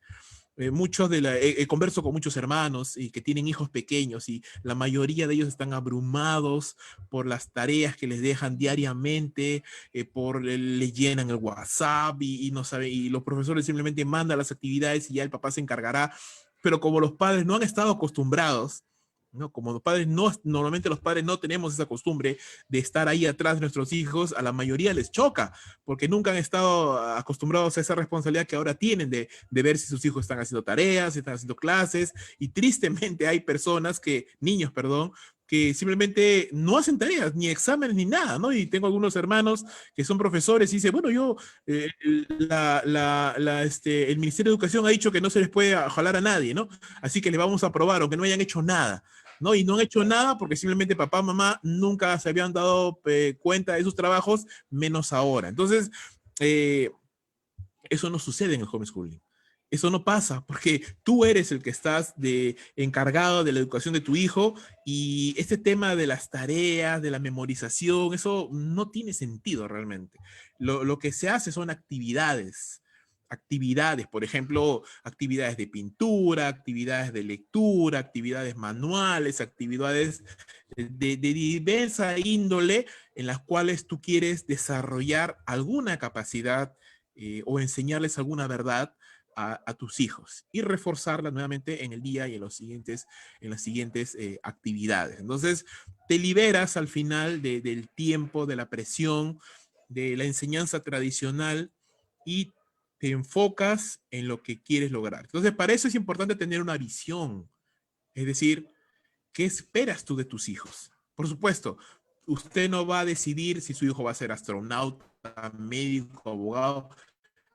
Converso con muchos hermanos y que tienen hijos pequeños y la mayoría de ellos están abrumados por las tareas que les dejan diariamente, le llenan el WhatsApp y no sabe, y los profesores simplemente mandan las actividades y ya el papá se encargará. Pero como los padres no han estado acostumbrados, ¿no? Como los padres no, normalmente los padres no tenemos esa costumbre de estar ahí atrás de nuestros hijos, a la mayoría les choca, porque nunca han estado acostumbrados a esa responsabilidad que ahora tienen de ver si sus hijos están haciendo tareas, si están haciendo clases, y tristemente hay personas niños, perdón, que simplemente no hacen tareas, ni exámenes, ni nada, ¿no? Y tengo algunos hermanos que son profesores y dicen, bueno, el Ministerio de Educación ha dicho que no se les puede jalar a nadie, ¿no? Así que le vamos a aprobar, aunque no hayan hecho nada. ¿No? Y no han hecho nada porque simplemente papá, mamá nunca se habían dado cuenta de sus trabajos, menos ahora. Entonces, eso no sucede en el homeschooling. Eso no pasa porque tú eres el que estás encargado de la educación de tu hijo y este tema de las tareas, de la memorización, eso no tiene sentido realmente. Lo que se hace son actividades, por ejemplo, actividades de pintura, actividades de lectura, actividades manuales, actividades de diversa índole en las cuales tú quieres desarrollar alguna capacidad o enseñarles alguna verdad a tus hijos y reforzarla nuevamente en el día y en las siguientes actividades. Entonces, te liberas al final del tiempo, de la presión, de la enseñanza tradicional y te enfocas en lo que quieres lograr. Entonces, para eso es importante tener una visión. Es decir, ¿qué esperas tú de tus hijos? Por supuesto, usted no va a decidir si su hijo va a ser astronauta, médico, abogado.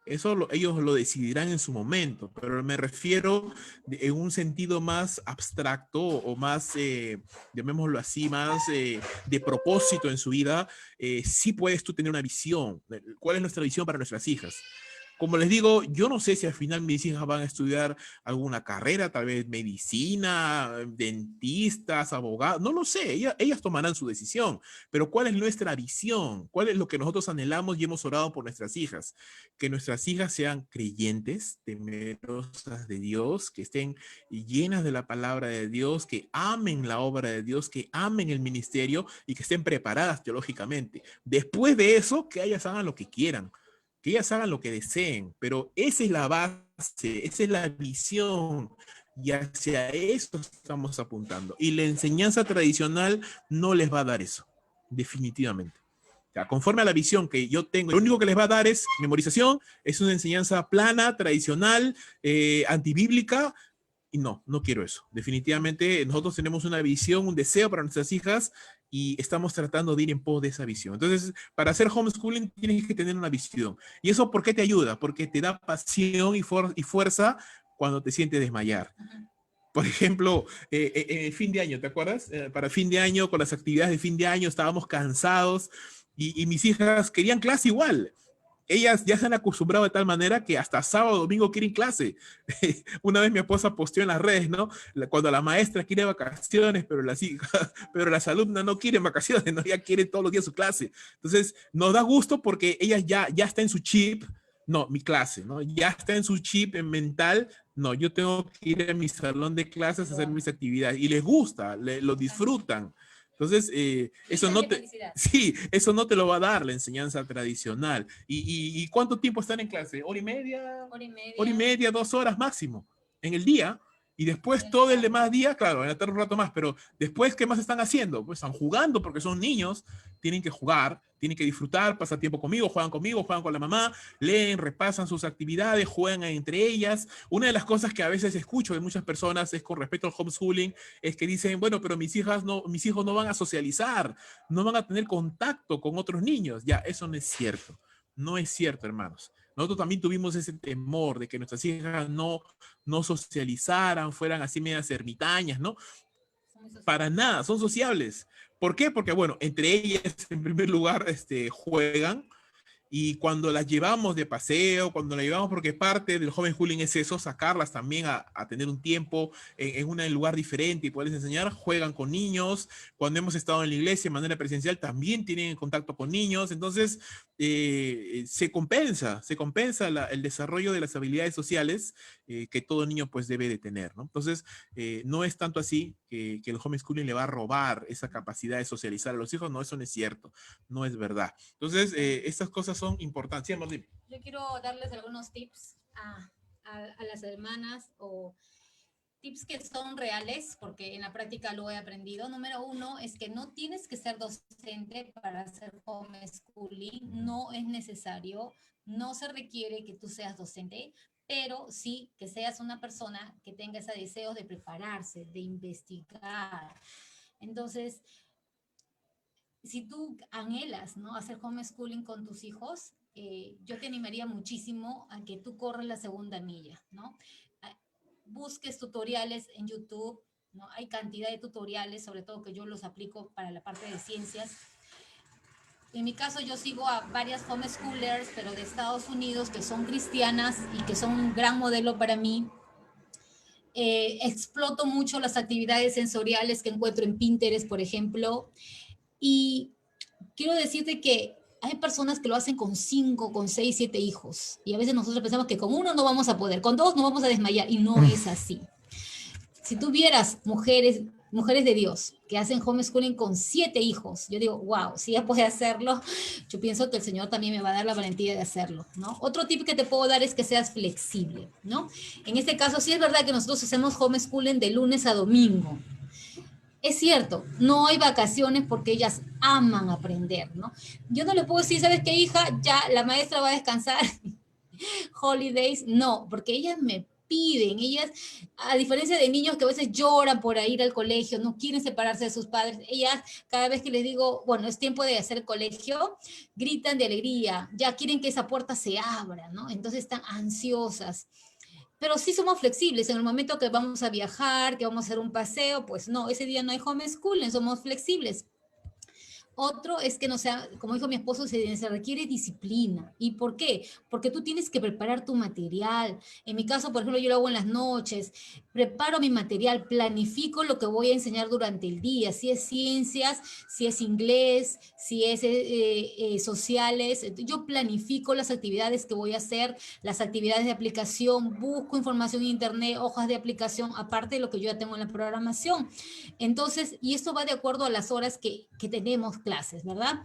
Ellos lo decidirán en su momento, pero me refiero en un sentido más abstracto o más, llamémoslo así, más de propósito en su vida. Sí puedes tú tener una visión. ¿Cuál es nuestra visión para nuestras hijas? Como les digo, yo no sé si al final mis hijas van a estudiar alguna carrera, tal vez medicina, dentistas, abogados, no lo sé, ellas tomarán su decisión, pero ¿cuál es nuestra visión? ¿Cuál es lo que nosotros anhelamos y hemos orado por nuestras hijas? Que nuestras hijas sean creyentes, temerosas de Dios, que estén llenas de la palabra de Dios, que amen la obra de Dios, que amen el ministerio y que estén preparadas teológicamente. Después de eso, que ellas hagan lo que quieran, que ellas hagan lo que deseen, pero esa es la base, esa es la visión y hacia eso estamos apuntando. Y la enseñanza tradicional no les va a dar eso, definitivamente. O sea, conforme a la visión que yo tengo, lo único que les va a dar es memorización, es una enseñanza plana, tradicional, antibíblica, y no quiero eso. Definitivamente nosotros tenemos una visión, un deseo para nuestras hijas y estamos tratando de ir en pos de esa visión. Entonces, para hacer homeschooling tienes que tener una visión. ¿Y eso por qué te ayuda? Porque te da pasión y fuerza cuando te sientes desmayar. Por ejemplo, en el fin de año, ¿te acuerdas? Para fin de año, con las actividades de fin de año, estábamos cansados y mis hijas querían clase igual. ellas ya se han acostumbrado de tal manera que hasta sábado, domingo quieren clase. Una vez mi esposa posteó en las redes, ¿no? Cuando la maestra quiere vacaciones, pero las hijas, pero las alumnas no quieren vacaciones, ¿no? Ya quieren todos los días su clase. Entonces, nos da gusto porque ellas ya está en su chip, no, mi clase, ¿no? Ya está en su chip en mental, no, yo tengo que ir a mi salón de clases a hacer mis actividades. Y les gusta, lo disfrutan. Entonces, eso no te, sí, eso no te lo va a dar la enseñanza tradicional. ¿Y cuánto tiempo están en clase? ¿Hora y media? Hora y media, 2 horas máximo en el día. Y después todo el demás día, claro, en la tarde un rato más, pero después, ¿qué más están haciendo? Pues están jugando porque son niños, tienen que jugar, tienen que disfrutar, pasar tiempo conmigo, juegan con la mamá, leen, repasan sus actividades, juegan entre ellas. Una de las cosas que a veces escucho de muchas personas es con respecto al homeschooling, es que dicen, bueno, pero mis hijos no van a socializar, no van a tener contacto con otros niños. Ya, eso no es cierto. No es cierto, hermanos. Nosotros también tuvimos ese temor de que nuestras hijas no socializaran, fueran así medias ermitañas, ¿no? Para nada, son sociables. ¿Por qué? Porque, bueno, entre ellas, en primer lugar, juegan, y cuando las llevamos de paseo, cuando las llevamos, porque parte del homeschooling es eso, sacarlas también a tener un tiempo en un lugar diferente y poderles enseñar, juegan con niños. Cuando hemos estado en la iglesia de manera presencial, también tienen contacto con niños. Entonces, se compensa el desarrollo de las habilidades sociales que todo niño pues debe de tener, ¿no? Entonces, no es tanto así que el homeschooling le va a robar esa capacidad de socializar a los hijos. No, eso no es cierto, no es verdad. Entonces, estas cosas son importantes. Sí, amor, dime. Yo quiero darles algunos tips a las hermanas, o tips que son reales, porque en la práctica lo he aprendido. Número uno es que no tienes que ser docente para hacer homeschooling, no es necesario, no se requiere que tú seas docente, pero sí que seas una persona que tenga ese deseo de prepararse, de investigar. Entonces, si tú anhelas, ¿no?, hacer homeschooling con tus hijos, yo te animaría muchísimo a que tú corras la segunda milla, ¿no? Busques tutoriales en YouTube, ¿no? Hay cantidad de tutoriales, sobre todo que yo los aplico para la parte de ciencias. En mi caso, yo sigo a varias homeschoolers, pero de Estados Unidos, que son cristianas y que son un gran modelo para mí. Exploto mucho las actividades sensoriales que encuentro en Pinterest, por ejemplo, y quiero decirte que hay personas que lo hacen con 5, con 6, 7 hijos. Y a veces nosotros pensamos que con uno no vamos a poder, con 2 no vamos a desmayar. Y no es así. Si tú vieras mujeres de Dios que hacen homeschooling con 7 hijos, yo digo, wow, si ella puede hacerlo, yo pienso que el Señor también me va a dar la valentía de hacerlo, ¿no? Otro tip que te puedo dar es que seas flexible, ¿no? En este caso, sí es verdad que nosotros hacemos homeschooling de lunes a domingo. Es cierto, no hay vacaciones porque ellas aman aprender, ¿no? Yo no le puedo decir, ¿sabes qué, hija? Ya la maestra va a descansar, holidays, no, porque ellas me piden, ellas, a diferencia de niños que a veces lloran por ir al colegio, no quieren separarse de sus padres, ellas cada vez que les digo, bueno, es tiempo de hacer colegio, gritan de alegría, ya quieren que esa puerta se abra, ¿no? Entonces están ansiosas. Pero sí somos flexibles. En el momento que vamos a viajar, que vamos a hacer un paseo, pues no, ese día no hay homeschooling, somos flexibles. Otro es que no sea, como dijo mi esposo, se requiere disciplina. ¿Y por qué? Porque tú tienes que preparar tu material. En mi caso, por ejemplo, yo lo hago en las noches. Preparo mi material, planifico lo que voy a enseñar durante el día. Si es ciencias, si es inglés, si es sociales. Yo planifico las actividades que voy a hacer, las actividades de aplicación, busco información en internet, hojas de aplicación, aparte de lo que yo ya tengo en la programación. Entonces, y esto va de acuerdo a las horas que tenemos clases, ¿verdad?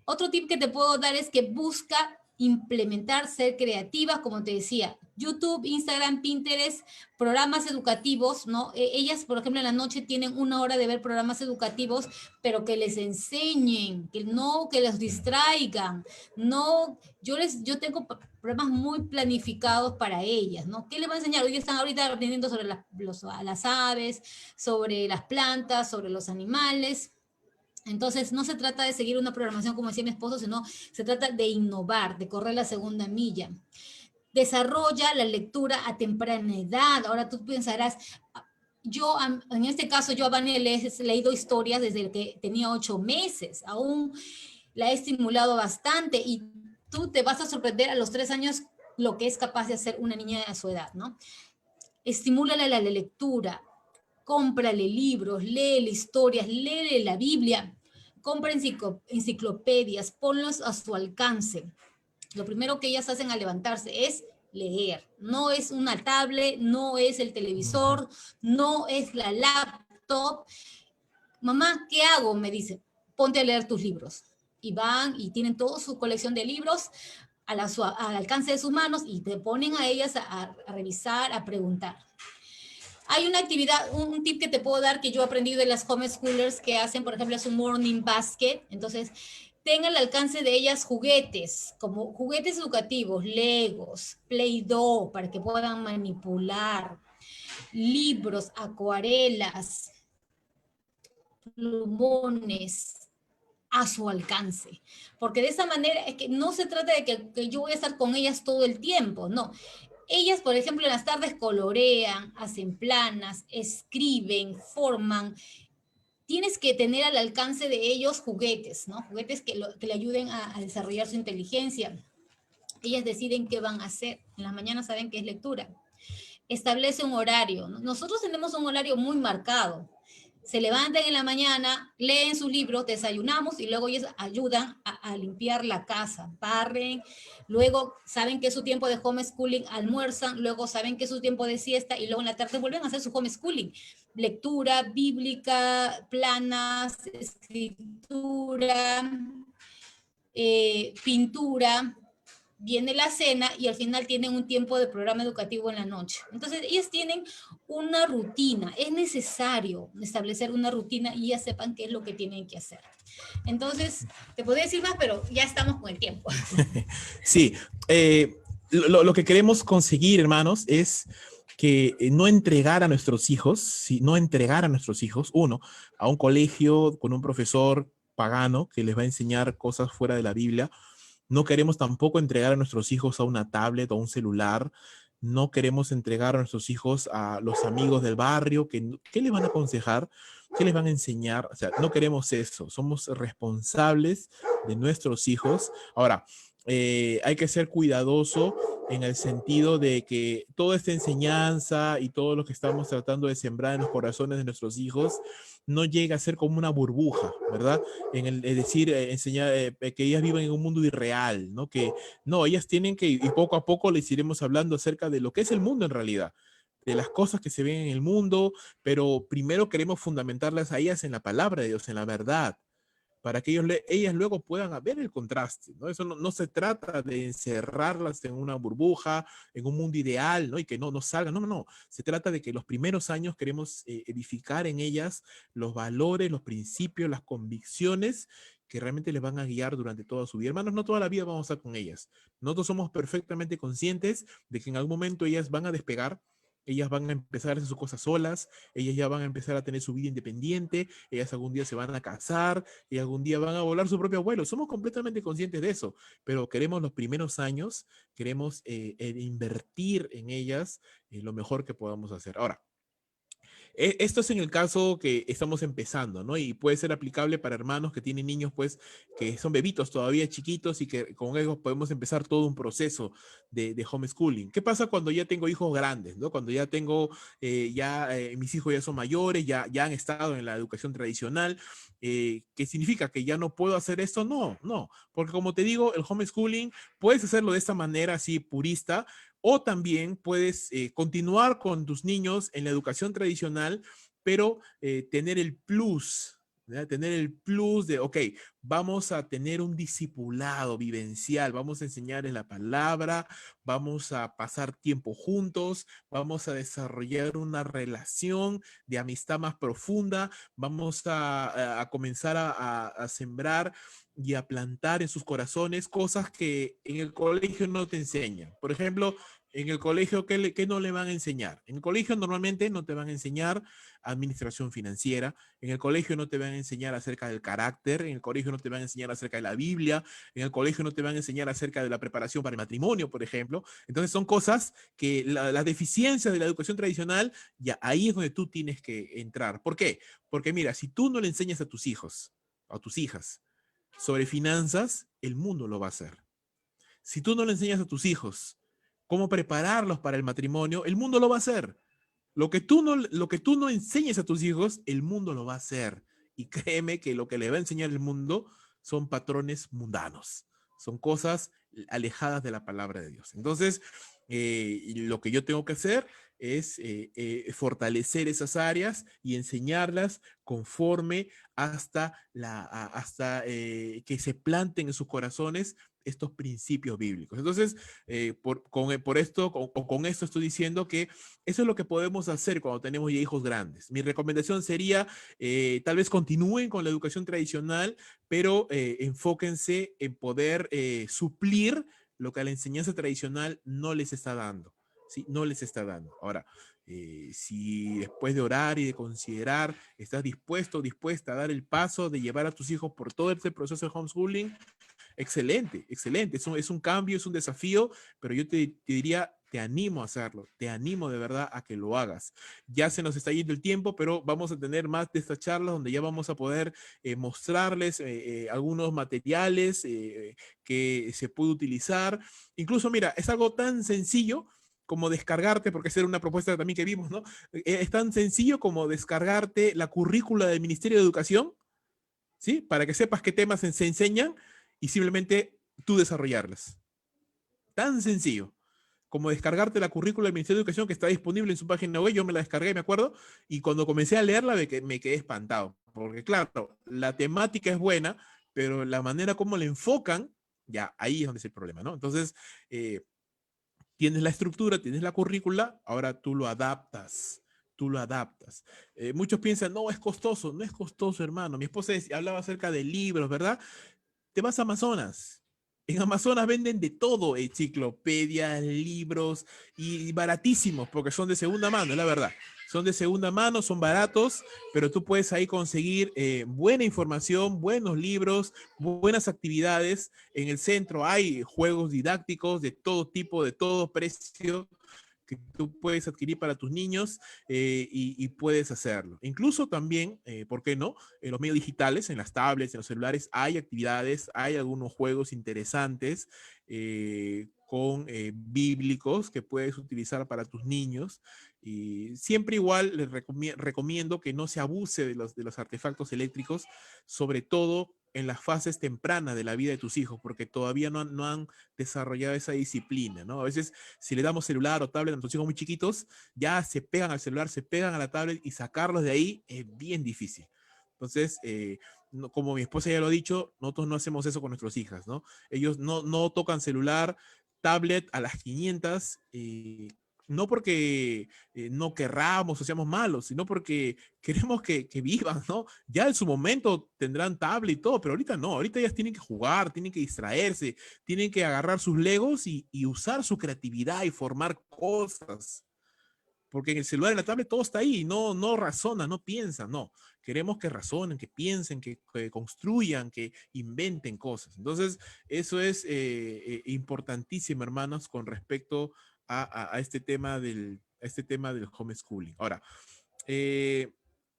Otro tip que te puedo dar es que busca implementar, ser creativa, como te decía, YouTube, Instagram, Pinterest, programas educativos, ¿no? Ellas, por ejemplo, en la noche tienen 1 hora de ver programas educativos, pero que les enseñen, que no, que les distraigan, no, yo tengo programas muy planificados para ellas, ¿no? ¿Qué les va a enseñar? Hoy están ahorita aprendiendo sobre las aves, sobre las plantas, sobre los animales. Entonces, no se trata de seguir una programación como decía mi esposo, sino se trata de innovar, de correr la segunda milla. Desarrolla la lectura a temprana edad. Ahora tú pensarás, yo, en este caso, yo a Vane le he leído historias desde que tenía 8 meses. Aún la he estimulado bastante y tú te vas a sorprender a los 3 años lo que es capaz de hacer una niña a su edad, ¿no? Estimúlale la lectura, cómprale libros, léele historias, léele la Biblia, compra enciclopedias, ponlos a su alcance. Lo primero que ellas hacen al levantarse es leer. No es una tablet, no es el televisor, no es la laptop. Mamá, ¿qué hago? Me dice, ponte a leer tus libros. Y van y tienen toda su colección de libros al alcance de sus manos y te ponen a ellas a revisar, a preguntar. Hay una actividad, un tip que te puedo dar que yo he aprendido de las homeschoolers que hacen, por ejemplo, es un morning basket. Entonces, tenga al alcance de ellas juguetes, como juguetes educativos, Legos, Play-Doh, para que puedan manipular, libros, acuarelas, plumones, a su alcance. Porque de esa manera es que no se trata de que yo voy a estar con ellas todo el tiempo, no. Ellas, por ejemplo, en las tardes colorean, hacen planas, escriben, forman. Tienes que tener al alcance de ellos juguetes, ¿no? Juguetes que le ayuden a desarrollar su inteligencia. Ellas deciden qué van a hacer. En las mañanas saben que es lectura. Establece un horario. Nosotros tenemos un horario muy marcado. Se levantan en la mañana, leen sus libros, desayunamos y luego ellos ayudan a limpiar la casa, barren, luego saben que es su tiempo de homeschooling, almuerzan, luego saben que es su tiempo de siesta y luego en la tarde vuelven a hacer su homeschooling. Lectura bíblica, planas, escritura, pintura, viene la cena y al final tienen un tiempo de programa educativo en la noche. Entonces, ellas tienen una rutina. Es necesario establecer una rutina y ya sepan qué es lo que tienen que hacer. Entonces, te podría decir más, pero ya estamos con el tiempo. Sí, lo que queremos conseguir, hermanos, es que no entregar a nuestros hijos, no entregar a nuestros hijos, uno, a un colegio con un profesor pagano que les va a enseñar cosas fuera de la Biblia. No queremos tampoco entregar a nuestros hijos a una tablet o a un celular. No queremos entregar a nuestros hijos a los amigos del barrio. ¿Qué les van a aconsejar? ¿Qué les van a enseñar? O sea, no queremos eso. Somos responsables de nuestros hijos. Ahora, hay que ser cuidadoso en el sentido de que toda esta enseñanza y todo lo que estamos tratando de sembrar en los corazones de nuestros hijos no llega a ser como una burbuja, ¿verdad? Es decir, enseñar que ellas vivan en un mundo irreal, ¿no? Que no, ellas tienen que, y poco a poco les iremos hablando acerca de lo que es el mundo en realidad, de las cosas que se ven en el mundo, pero primero queremos fundamentarlas a ellas en la palabra de Dios, en la verdad, para que ellas luego puedan ver el contraste, ¿no? Eso no se trata de encerrarlas en una burbuja, en un mundo ideal, ¿no? Y que no salgan, no. Se trata de que los primeros años queremos edificar en ellas los valores, los principios, las convicciones que realmente les van a guiar durante toda su vida. Hermanos, no toda la vida vamos a estar con ellas. Nosotros somos perfectamente conscientes de que en algún momento ellas van a despegar, ellas van a empezar a hacer sus cosas solas, ellas ya van a empezar a tener su vida independiente, ellas algún día se van a casar y algún día van a volar su propio vuelo. Somos completamente conscientes de eso, pero queremos los primeros años, queremos invertir en ellas lo mejor que podamos hacer. Ahora, esto es en el caso que estamos empezando, ¿no? Y puede ser aplicable para hermanos que tienen niños, pues, que son bebitos todavía chiquitos y que con ellos podemos empezar todo un proceso de homeschooling. ¿Qué pasa cuando ya tengo hijos grandes, ¿no? Cuando ya tengo, mis hijos ya son mayores, ya han estado en la educación tradicional, ¿qué significa? ¿Que ya no puedo hacer esto? No, porque como te digo, el homeschooling puedes hacerlo de esta manera así purista, o también puedes continuar con tus niños en la educación tradicional, pero tener el plus, ¿verdad? Tener el plus de, ok, vamos a tener un discipulado vivencial, vamos a enseñarles la palabra, vamos a pasar tiempo juntos, vamos a desarrollar una relación de amistad más profunda, vamos a comenzar a sembrar y a plantar en sus corazones cosas que en el colegio no te enseñan. Por ejemplo, en el colegio, ¿qué no le van a enseñar? En el colegio normalmente no te van a enseñar administración financiera, en el colegio no te van a enseñar acerca del carácter, en el colegio no te van a enseñar acerca de la Biblia, en el colegio no te van a enseñar acerca de la preparación para el matrimonio, por ejemplo. Entonces son cosas que las deficiencias de la educación tradicional, ya ahí es donde tú tienes que entrar. ¿Por qué? Porque mira, si tú no le enseñas a tus hijos, a tus hijas, sobre finanzas, el mundo lo va a hacer. Si tú no le enseñas a tus hijos cómo prepararlos para el matrimonio, el mundo lo va a hacer. Lo que tú no enseñes a tus hijos, el mundo lo va a hacer. Y créeme que lo que le va a enseñar el mundo son patrones mundanos, son cosas alejadas de la palabra de Dios. Entonces, lo que yo tengo que hacer es fortalecer esas áreas y enseñarlas conforme hasta que se planten en sus corazones estos principios bíblicos. Entonces, con esto estoy diciendo que eso es lo que podemos hacer cuando tenemos ya hijos grandes. Mi recomendación sería, tal vez continúen con la educación tradicional, pero enfóquense en poder suplir lo que a la enseñanza tradicional no les está dando. ¿Sí? No les está dando. Ahora, si después de orar y de considerar estás dispuesto o dispuesta a dar el paso de llevar a tus hijos por todo este proceso de homeschooling, excelente, excelente. Es un cambio, es un desafío, pero yo te diría, te animo a hacerlo, te animo de verdad a que lo hagas. Ya se nos está yendo el tiempo, pero vamos a tener más de estas charlas donde ya vamos a poder mostrarles algunos materiales que se puede utilizar. Incluso, mira, es algo tan sencillo como descargarte, porque esa era una propuesta también que vimos, ¿no? Es tan sencillo como descargarte la currícula del Ministerio de Educación, ¿sí? Para que sepas qué temas se enseñan y simplemente tú desarrollarlas. Tan sencillo como descargarte la currícula del Ministerio de Educación que está disponible en su página web. Yo me la descargué, me acuerdo, y cuando comencé a leerla me quedé espantado, porque claro, la temática es buena, pero la manera como la enfocan, ya, ahí es donde es el problema, ¿no? Entonces, tienes la estructura, tienes la currícula, ahora tú lo adaptas. Tú lo adaptas. Muchos piensan, no, es costoso. No es costoso, hermano. Mi esposa hablaba acerca de libros, ¿verdad? Te vas a Amazonas. En Amazonas venden de todo, enciclopedias, libros y baratísimos, porque son de segunda mano, es la verdad. Son de segunda mano, son baratos, pero tú puedes ahí conseguir buena información, buenos libros, buenas actividades. En el centro hay juegos didácticos de todo tipo, de todo precio, que tú puedes adquirir para tus niños y puedes hacerlo. Incluso también, ¿por qué no? En los medios digitales, en las tablets, en los celulares, hay actividades, hay algunos juegos interesantes bíblicos que puedes utilizar para tus niños. Y siempre igual les recomiendo que no se abuse de los artefactos eléctricos, sobre todo en las fases tempranas de la vida de tus hijos, porque todavía no han desarrollado esa disciplina, ¿no? A veces si le damos celular o tablet a nuestros hijos muy chiquitos, ya se pegan al celular, se pegan a la tablet y sacarlos de ahí es bien difícil. Entonces, como mi esposa ya lo ha dicho, nosotros no hacemos eso con nuestras hijas, ¿no? Ellos no tocan celular, tablet a las 500, no porque no querramos o seamos malos, sino porque queremos que vivan, ¿no? Ya en su momento tendrán tablet y todo, pero ahorita no, ahorita ellas tienen que jugar, tienen que distraerse, tienen que agarrar sus legos y usar su creatividad y formar cosas. Porque en el celular, en la tablet, todo está ahí, no razona, no piensa, no. Queremos que razonen, que piensen, que construyan, que inventen cosas. Entonces, eso es importantísimo, hermanos, con respecto a este tema del homeschooling. Ahora, eh,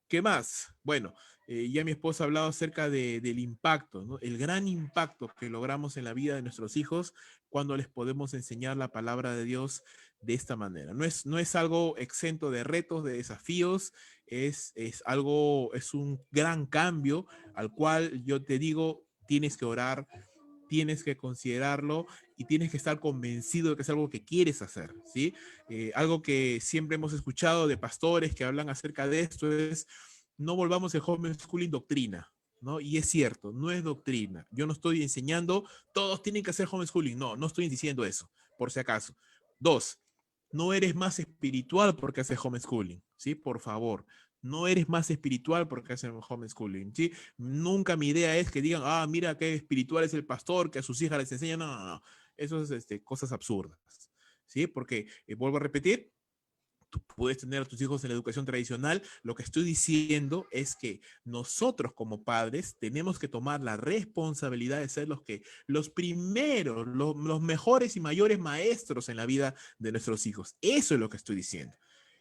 ¿qué más? Bueno, ya mi esposa ha hablado acerca del impacto, ¿no? El gran impacto que logramos en la vida de nuestros hijos cuando les podemos enseñar la palabra de Dios de esta manera. No es algo exento de retos, de desafíos, es un gran cambio al cual yo te digo, tienes que orar, tienes que considerarlo y tienes que estar convencido de que es algo que quieres hacer, ¿sí? Algo que siempre hemos escuchado de pastores que hablan acerca de esto es, no volvamos el homeschooling doctrina, ¿no? Y es cierto, no es doctrina. Yo no estoy enseñando, todos tienen que hacer homeschooling. No estoy diciendo eso, por si acaso. Dos, no eres más espiritual porque haces homeschooling, ¿sí? Por favor, no eres más espiritual porque haces homeschooling, ¿sí? Nunca mi idea es que digan, mira qué espiritual es el pastor, que a sus hijas les enseña. No. Eso es cosas absurdas, ¿sí? Porque, vuelvo a repetir, tú puedes tener a tus hijos en la educación tradicional. Lo que estoy diciendo es que nosotros como padres tenemos que tomar la responsabilidad de ser los primeros, los mejores y mayores maestros en la vida de nuestros hijos. Eso es lo que estoy diciendo.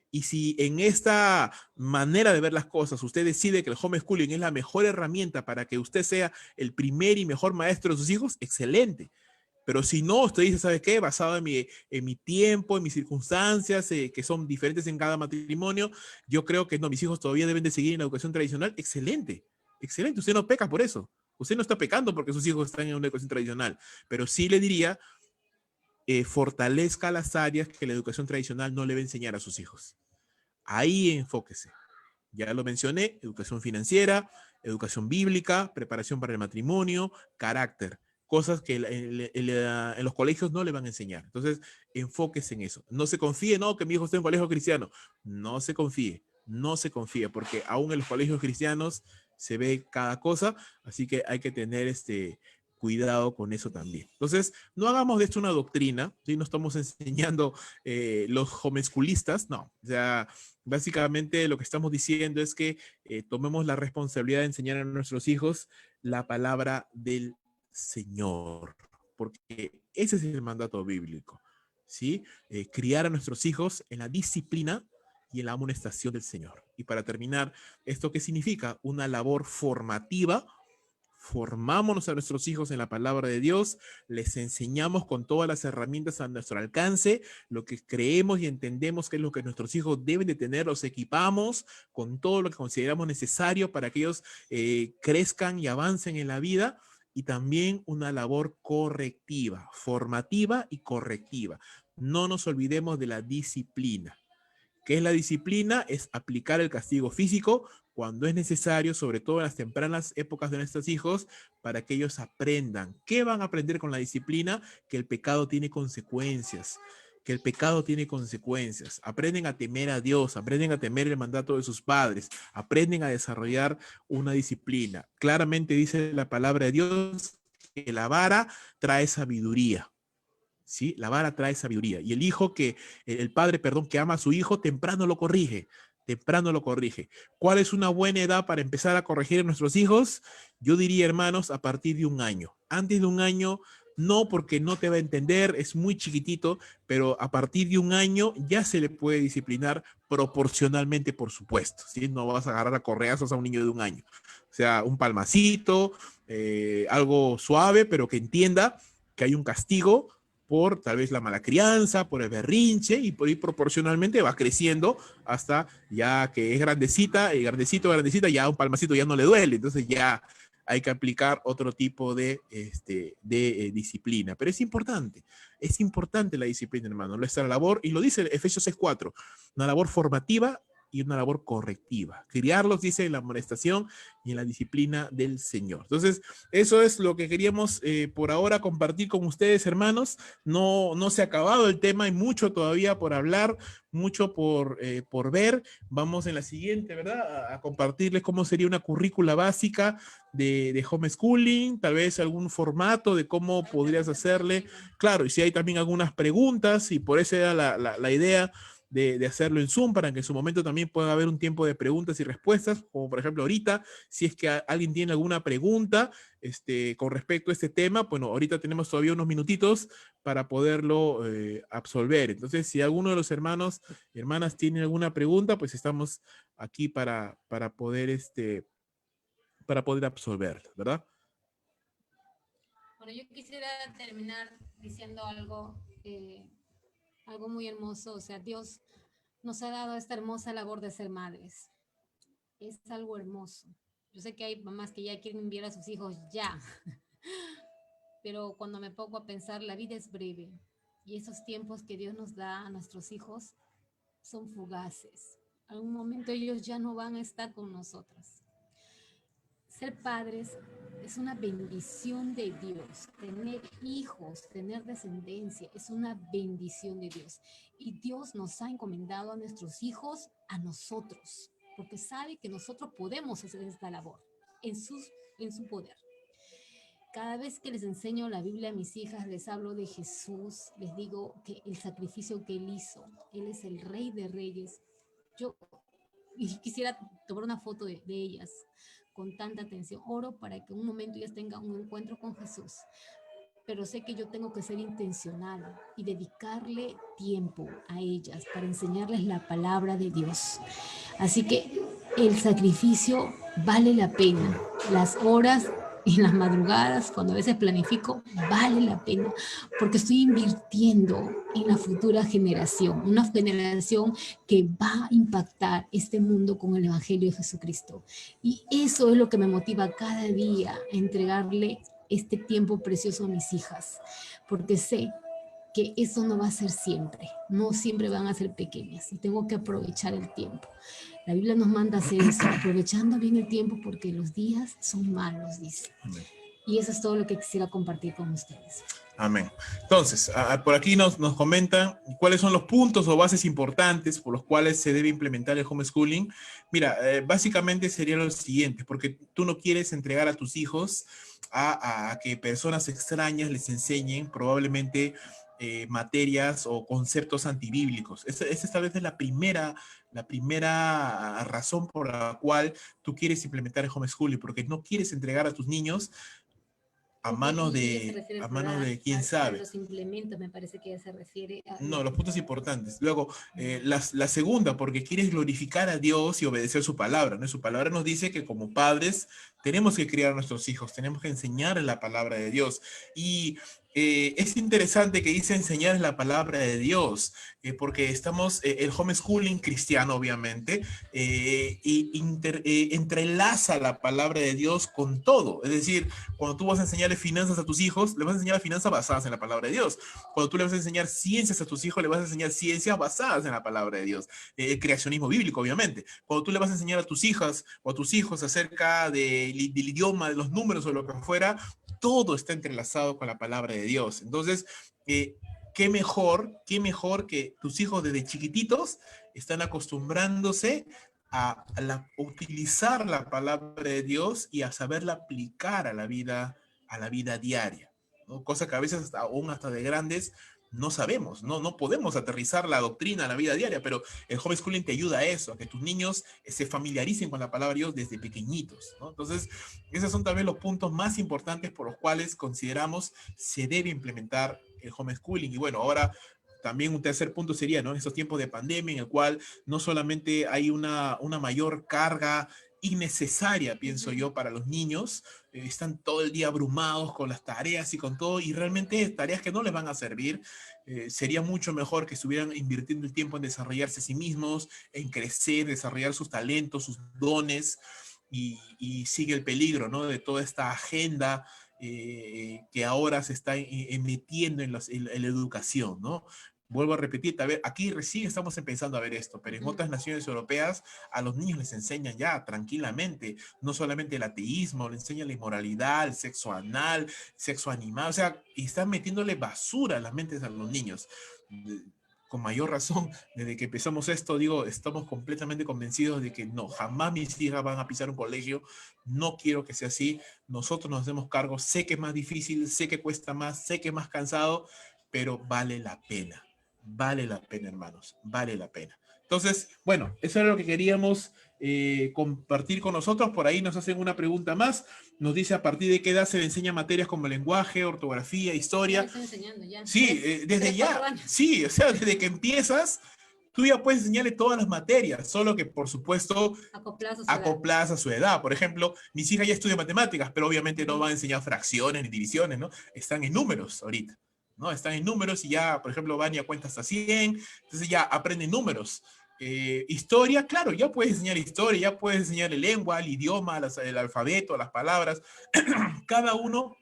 Y si en esta manera de ver las cosas usted decide que el homeschooling es la mejor herramienta para que usted sea el primer y mejor maestro de sus hijos, excelente. Pero si no, usted dice, ¿sabe qué? Basado en mi tiempo, en mis circunstancias, que son diferentes en cada matrimonio, yo creo que no, mis hijos todavía deben de seguir en la educación tradicional. Excelente, excelente. Usted no peca por eso. Usted no está pecando porque sus hijos están en una educación tradicional. Pero sí le diría, fortalezca las áreas que la educación tradicional no le va a enseñar a sus hijos. Ahí enfóquese. Ya lo mencioné, educación financiera, educación bíblica, preparación para el matrimonio, carácter, cosas que en los colegios no le van a enseñar. Entonces, enfóquese en eso. No se confíe, no, que mi hijo esté en un colegio cristiano. No se confíe, no se confíe, porque aún en los colegios cristianos se ve cada cosa, así que hay que tener cuidado con eso también. Entonces, no hagamos de esto una doctrina, ¿sí? No estamos enseñando los homeschoolistas, no. O sea, básicamente lo que estamos diciendo es que tomemos la responsabilidad de enseñar a nuestros hijos la palabra del Señor, porque ese es el mandato bíblico, ¿sí? Criar a nuestros hijos en la disciplina y en la amonestación del Señor. Y para terminar, ¿esto qué significa? Una labor formativa. Formámonos a nuestros hijos en la palabra de Dios, les enseñamos con todas las herramientas a nuestro alcance, lo que creemos y entendemos que es lo que nuestros hijos deben de tener, los equipamos con todo lo que consideramos necesario para que ellos crezcan y avancen en la vida, y también una labor correctiva, formativa y correctiva. No nos olvidemos de la disciplina. ¿Qué es la disciplina? Es aplicar el castigo físico cuando es necesario, sobre todo en las tempranas épocas de nuestros hijos, para que ellos aprendan. ¿Qué van a aprender con la disciplina? Que el pecado tiene consecuencias. Que el pecado tiene consecuencias. Aprenden a temer a Dios, aprenden a temer el mandato de sus padres, aprenden a desarrollar una disciplina. Claramente dice la palabra de Dios que la vara trae sabiduría. ¿Sí? La vara trae sabiduría. Y el padre, perdón, que ama a su hijo, temprano lo corrige. Temprano lo corrige. ¿Cuál es una buena edad para empezar a corregir a nuestros hijos? Yo diría, hermanos, a partir de un año. Antes de un año, no, porque no te va a entender, es muy chiquitito, pero a partir de un año ya se le puede disciplinar proporcionalmente, por supuesto. ¿Sí? No vas a agarrar a correazos a un niño de un año. O sea, un palmacito, algo suave, pero que entienda que hay un castigo por tal vez la mala crianza, por el berrinche, y por ahí proporcionalmente va creciendo hasta ya que es grandecita, y grandecita, ya un palmacito ya no le duele, entonces ya hay que aplicar otro tipo de disciplina. Pero es importante la disciplina, hermano, nuestra labor, y lo dice Efesios 6:4, una labor formativa y una labor correctiva. Criarlos, dice, en la amonestación y en la disciplina del Señor. Entonces, eso es lo que queríamos por ahora compartir con ustedes, hermanos. No se ha acabado el tema, hay mucho todavía por hablar, mucho por ver. Vamos en la siguiente, ¿verdad? A compartirles cómo sería una currícula básica de homeschooling, tal vez algún formato de cómo podrías hacerle. Claro, y si hay también algunas preguntas, y por eso era la idea de hacerlo en Zoom, para que en su momento también pueda haber un tiempo de preguntas y respuestas, como por ejemplo ahorita, si es que alguien tiene alguna pregunta con respecto a este tema, bueno, ahorita tenemos todavía unos minutitos para poderlo absolver. Entonces, si alguno de los hermanos y hermanas tiene alguna pregunta, pues estamos aquí para poder absolver, ¿verdad? Bueno, yo quisiera terminar diciendo algo muy hermoso. O sea, Dios nos ha dado esta hermosa labor de ser madres. Es algo hermoso. Yo sé que hay mamás que ya quieren enviar a sus hijos ya, pero cuando me pongo a pensar, la vida es breve y esos tiempos que Dios nos da a nuestros hijos son fugaces. Algún momento ellos ya no van a estar con nosotros. Ser padres es una bendición de Dios. Tener hijos, tener descendencia, es una bendición de Dios. Y Dios nos ha encomendado a nuestros hijos a nosotros, porque sabe que nosotros podemos hacer esta labor en su poder. Cada vez que les enseño la Biblia a mis hijas, les hablo de Jesús, les digo que el sacrificio que Él hizo, Él es el Rey de Reyes. Yo quisiera tomar una foto de ellas con tanta atención. Oro para que un momento ellas tengan un encuentro con Jesús, pero sé que yo tengo que ser intencional y dedicarle tiempo a ellas para enseñarles la palabra de Dios. Así que el sacrificio vale la pena. Las horas en las madrugadas, cuando a veces planifico, vale la pena, porque estoy invirtiendo en la futura generación, una generación que va a impactar este mundo con el Evangelio de Jesucristo. Y eso es lo que me motiva cada día a entregarle este tiempo precioso a mis hijas, porque sé que eso no va a ser siempre, no siempre van a ser pequeñas y tengo que aprovechar el tiempo. La Biblia nos manda a hacer eso, aprovechando bien el tiempo porque los días son malos, dice. Amén. Y eso es todo lo que quisiera compartir con ustedes. Amén. Entonces, por aquí nos comentan cuáles son los puntos o bases importantes por los cuales se debe implementar el homeschooling. Mira, básicamente sería lo siguiente, porque tú no quieres entregar a tus hijos a que personas extrañas les enseñen probablemente materias o conceptos antibíblicos. Esa es tal vez la primera razón por la cual tú quieres implementar el homeschooling, porque no quieres entregar a tus niños Okay, y ella se refiere a manos de quién a sabe. los implementos, me parece que ella se refiere a No, los puntos importantes. Luego, la segunda, porque quieres glorificar a Dios y obedecer su palabra, ¿no? Su palabra nos dice que como padres tenemos que criar a nuestros hijos, tenemos que enseñar la palabra de Dios. Y es interesante que dice enseñar la palabra de Dios, porque estamos, el homeschooling cristiano, obviamente, entrelaza la palabra de Dios con todo. Es decir, cuando tú vas a enseñarle finanzas a tus hijos, le vas a enseñar finanzas basadas en la palabra de Dios. Cuando tú le vas a enseñar ciencias a tus hijos, le vas a enseñar ciencias basadas en la palabra de Dios. El creacionismo bíblico, obviamente. Cuando tú le vas a enseñar a tus hijas o a tus hijos acerca del idioma, de los números o lo que fuera, todo está entrelazado con la palabra de Dios. Entonces, qué mejor que tus hijos desde chiquititos están acostumbrándose utilizar la palabra de Dios y a saberla aplicar a la vida diaria, ¿no? Cosa que a veces aún hasta de grandes no sabemos, no podemos aterrizar la doctrina a la vida diaria, pero el homeschooling te ayuda a eso, a que tus niños se familiaricen con la palabra de Dios desde pequeñitos, ¿no? Entonces, esos son también los puntos más importantes por los cuales consideramos se debe implementar el homeschooling. Y bueno, ahora también un tercer punto sería, ¿no? En estos tiempos de pandemia en el cual no solamente hay una mayor carga innecesaria, pienso yo, para los niños, están todo el día abrumados con las tareas y con todo, y realmente tareas que no les van a servir. Sería mucho mejor que estuvieran invirtiendo el tiempo en desarrollarse a sí mismos, en crecer, desarrollar sus talentos, sus dones, y sigue el peligro, ¿no? De toda esta agenda que ahora se está metiendo en la educación, ¿no? Vuelvo a repetir, a ver, aquí recién estamos empezando a ver esto, pero en otras naciones europeas a los niños les enseñan ya tranquilamente, no solamente el ateísmo, les enseñan la inmoralidad, el sexo anal, sexo animal, o sea, y están metiéndole basura a las mentes a los niños. Con mayor razón, desde que empezamos esto, digo, estamos completamente convencidos de que no, jamás mis hijas van a pisar un colegio, no quiero que sea así, nosotros nos hacemos cargo, sé que es más difícil, sé que cuesta más, sé que es más cansado, pero vale la pena, hermanos, vale la pena. Entonces, bueno, eso era lo que queríamos compartir con nosotros. Por ahí nos hacen una pregunta más. Nos dice a partir de qué edad se le enseña materias como lenguaje, ortografía, historia. Estoy enseñando ya. Sí, desde ya. Sí, o sea, desde que empiezas, tú ya puedes enseñarle todas las materias, solo que por supuesto acopladas a su edad. Por ejemplo, mis hijas ya estudian matemáticas, pero obviamente no van a enseñar fracciones ni divisiones, ¿no? Están en números ahorita. ¿No? Están en números y ya, por ejemplo, van y a cuenta hasta 100, entonces ya aprenden números. Historia, claro, ya puedes enseñar historia, ya puedes enseñar el lengua, el idioma, el alfabeto, las palabras, cada uno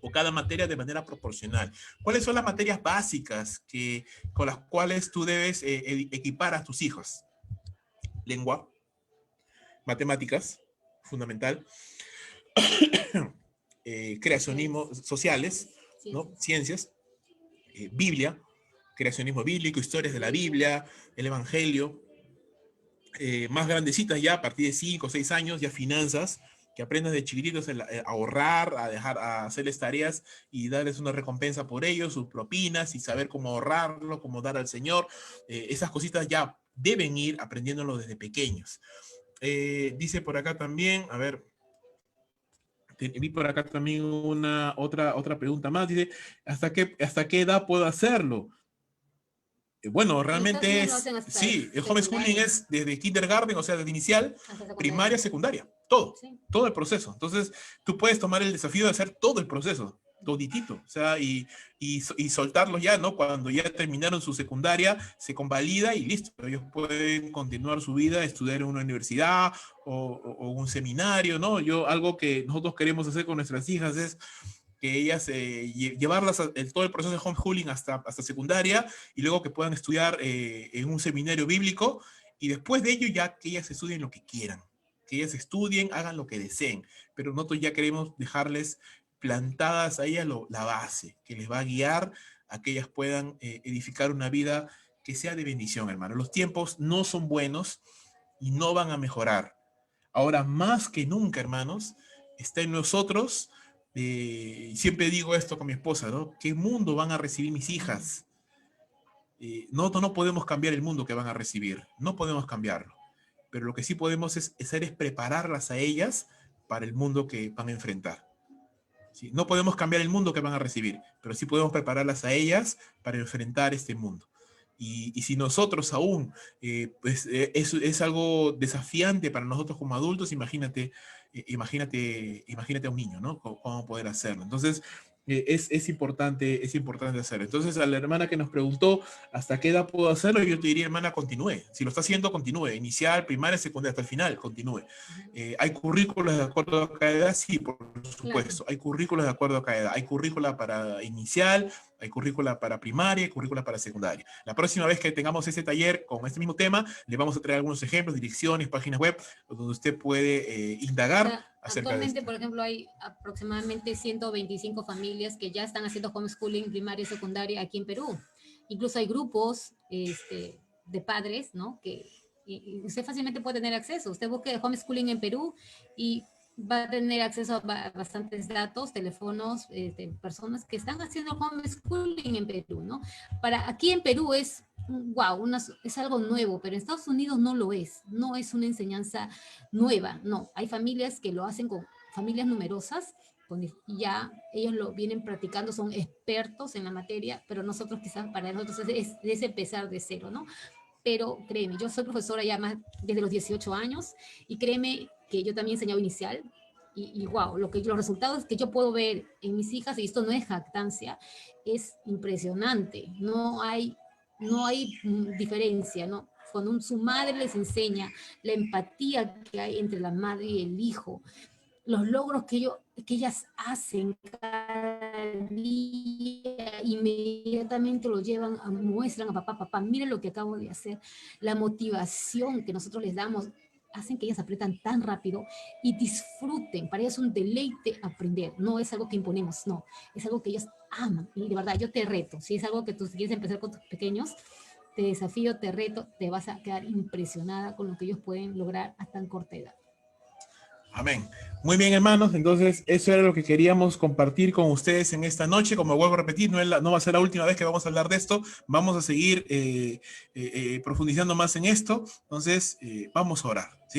o cada materia de manera proporcional. ¿Cuáles son las materias básicas con las cuales tú debes equipar a tus hijos? Lengua, matemáticas, fundamental, creacionismo sociales, ¿no? Ciencias, Biblia, creacionismo bíblico, historias de la Biblia, el Evangelio, más grandecitas ya, a partir de 5 o 6 años, ya finanzas, que aprendas de chiquititos a ahorrar, a hacerles tareas y darles una recompensa por ello, sus propinas y saber cómo ahorrarlo, cómo dar al Señor. Esas cositas ya deben ir aprendiéndolo desde pequeños. Dice por acá también, a ver, vi por acá también otra pregunta más. Dice, ¿hasta qué edad puedo hacerlo? Bueno, En Estados realmente Unidos lo es, hacen hasta sí, el homeschooling secundaria, es desde kindergarten, o sea, desde inicial, hasta secundaria. primaria, secundaria, todo, Sí. todo el proceso. Entonces, tú puedes tomar el desafío de hacer todo el proceso, toditito, o sea, y soltarlos ya, ¿no? Cuando ya terminaron su secundaria, se convalida y listo. Ellos pueden continuar su vida, estudiar en una universidad o un seminario, ¿no? Algo que nosotros queremos hacer con nuestras hijas es que ellas llevarlas todo el proceso de homeschooling hasta secundaria y luego que puedan estudiar en un seminario bíblico y después de ello ya que ellas estudien lo que quieran, que ellas estudien, hagan lo que deseen, pero nosotros ya queremos dejarles plantadas a ellas la base, que les va a guiar a que ellas puedan edificar una vida que sea de bendición, hermano. Los tiempos no son buenos y no van a mejorar. Ahora, más que nunca, hermanos, está en nosotros, siempre digo esto con mi esposa, ¿no? ¿Qué mundo van a recibir mis hijas? Nosotros no podemos cambiar el mundo que van a recibir, no podemos cambiarlo, pero lo que sí podemos hacer es prepararlas a ellas para el mundo que van a enfrentar. ¿Sí? No podemos cambiar el mundo que van a recibir, pero sí podemos prepararlas a ellas para enfrentar este mundo. Y si nosotros aún, es algo desafiante para nosotros como adultos, imagínate a un niño, ¿no? ¿Cómo poder hacerlo? Entonces, es importante hacerlo. Entonces, a la hermana que nos preguntó hasta qué edad puedo hacerlo, yo te diría, hermana, continúe. Si lo está haciendo, continúe. Inicial, primaria, secundaria, hasta el final, continúe. ¿Hay currículos de acuerdo a cada edad? Sí, por Claro. supuesto. Hay currículos de acuerdo a cada edad. Hay currícula para inicial, hay currícula para primaria, hay currícula para secundaria. La próxima vez que tengamos ese taller con este mismo tema, le vamos a traer algunos ejemplos, direcciones, páginas web, donde usted puede O indagar sea, acerca de actualmente, esto. por ejemplo, hay aproximadamente 125 familias que ya están haciendo homeschooling primaria y secundaria aquí en Perú. Incluso hay grupos de padres, ¿no? Y usted fácilmente puede tener acceso. Usted busque homeschooling en Perú y va a tener acceso a bastantes datos, teléfonos, de personas que están haciendo homeschooling en Perú, ¿no? Aquí en Perú es, wow, es algo nuevo, pero en Estados Unidos no lo es. No es una enseñanza nueva, no. Hay familias que lo hacen con familias numerosas, y ya ellos lo vienen practicando, son expertos en la materia, pero nosotros quizás para nosotros es empezar de cero, ¿no? Pero créeme, yo soy profesora ya más desde los 18 años y créeme que yo también he enseñado inicial y wow, los resultados que yo puedo ver en mis hijas, y esto no es jactancia, es impresionante. No hay diferencia, ¿no? Cuando su madre les enseña la empatía que hay entre la madre y el hijo, los logros que ellas hacen cada día, inmediatamente lo llevan, muestran a papá, mire lo que acabo de hacer, la motivación que nosotros les damos, hacen que ellas apretan tan rápido y disfruten, para ellas es un deleite aprender, no es algo que imponemos, no, es algo que ellas aman, y de verdad, yo te reto, si es algo que tú quieres empezar con tus pequeños, te desafío, te reto, te vas a quedar impresionada con lo que ellos pueden lograr a tan corta edad. Amén. Muy bien, hermanos. Entonces, eso era lo que queríamos compartir con ustedes en esta noche. Como vuelvo a repetir, no va a ser la última vez que vamos a hablar de esto. Vamos a seguir profundizando más en esto. Entonces, vamos a orar, ¿sí?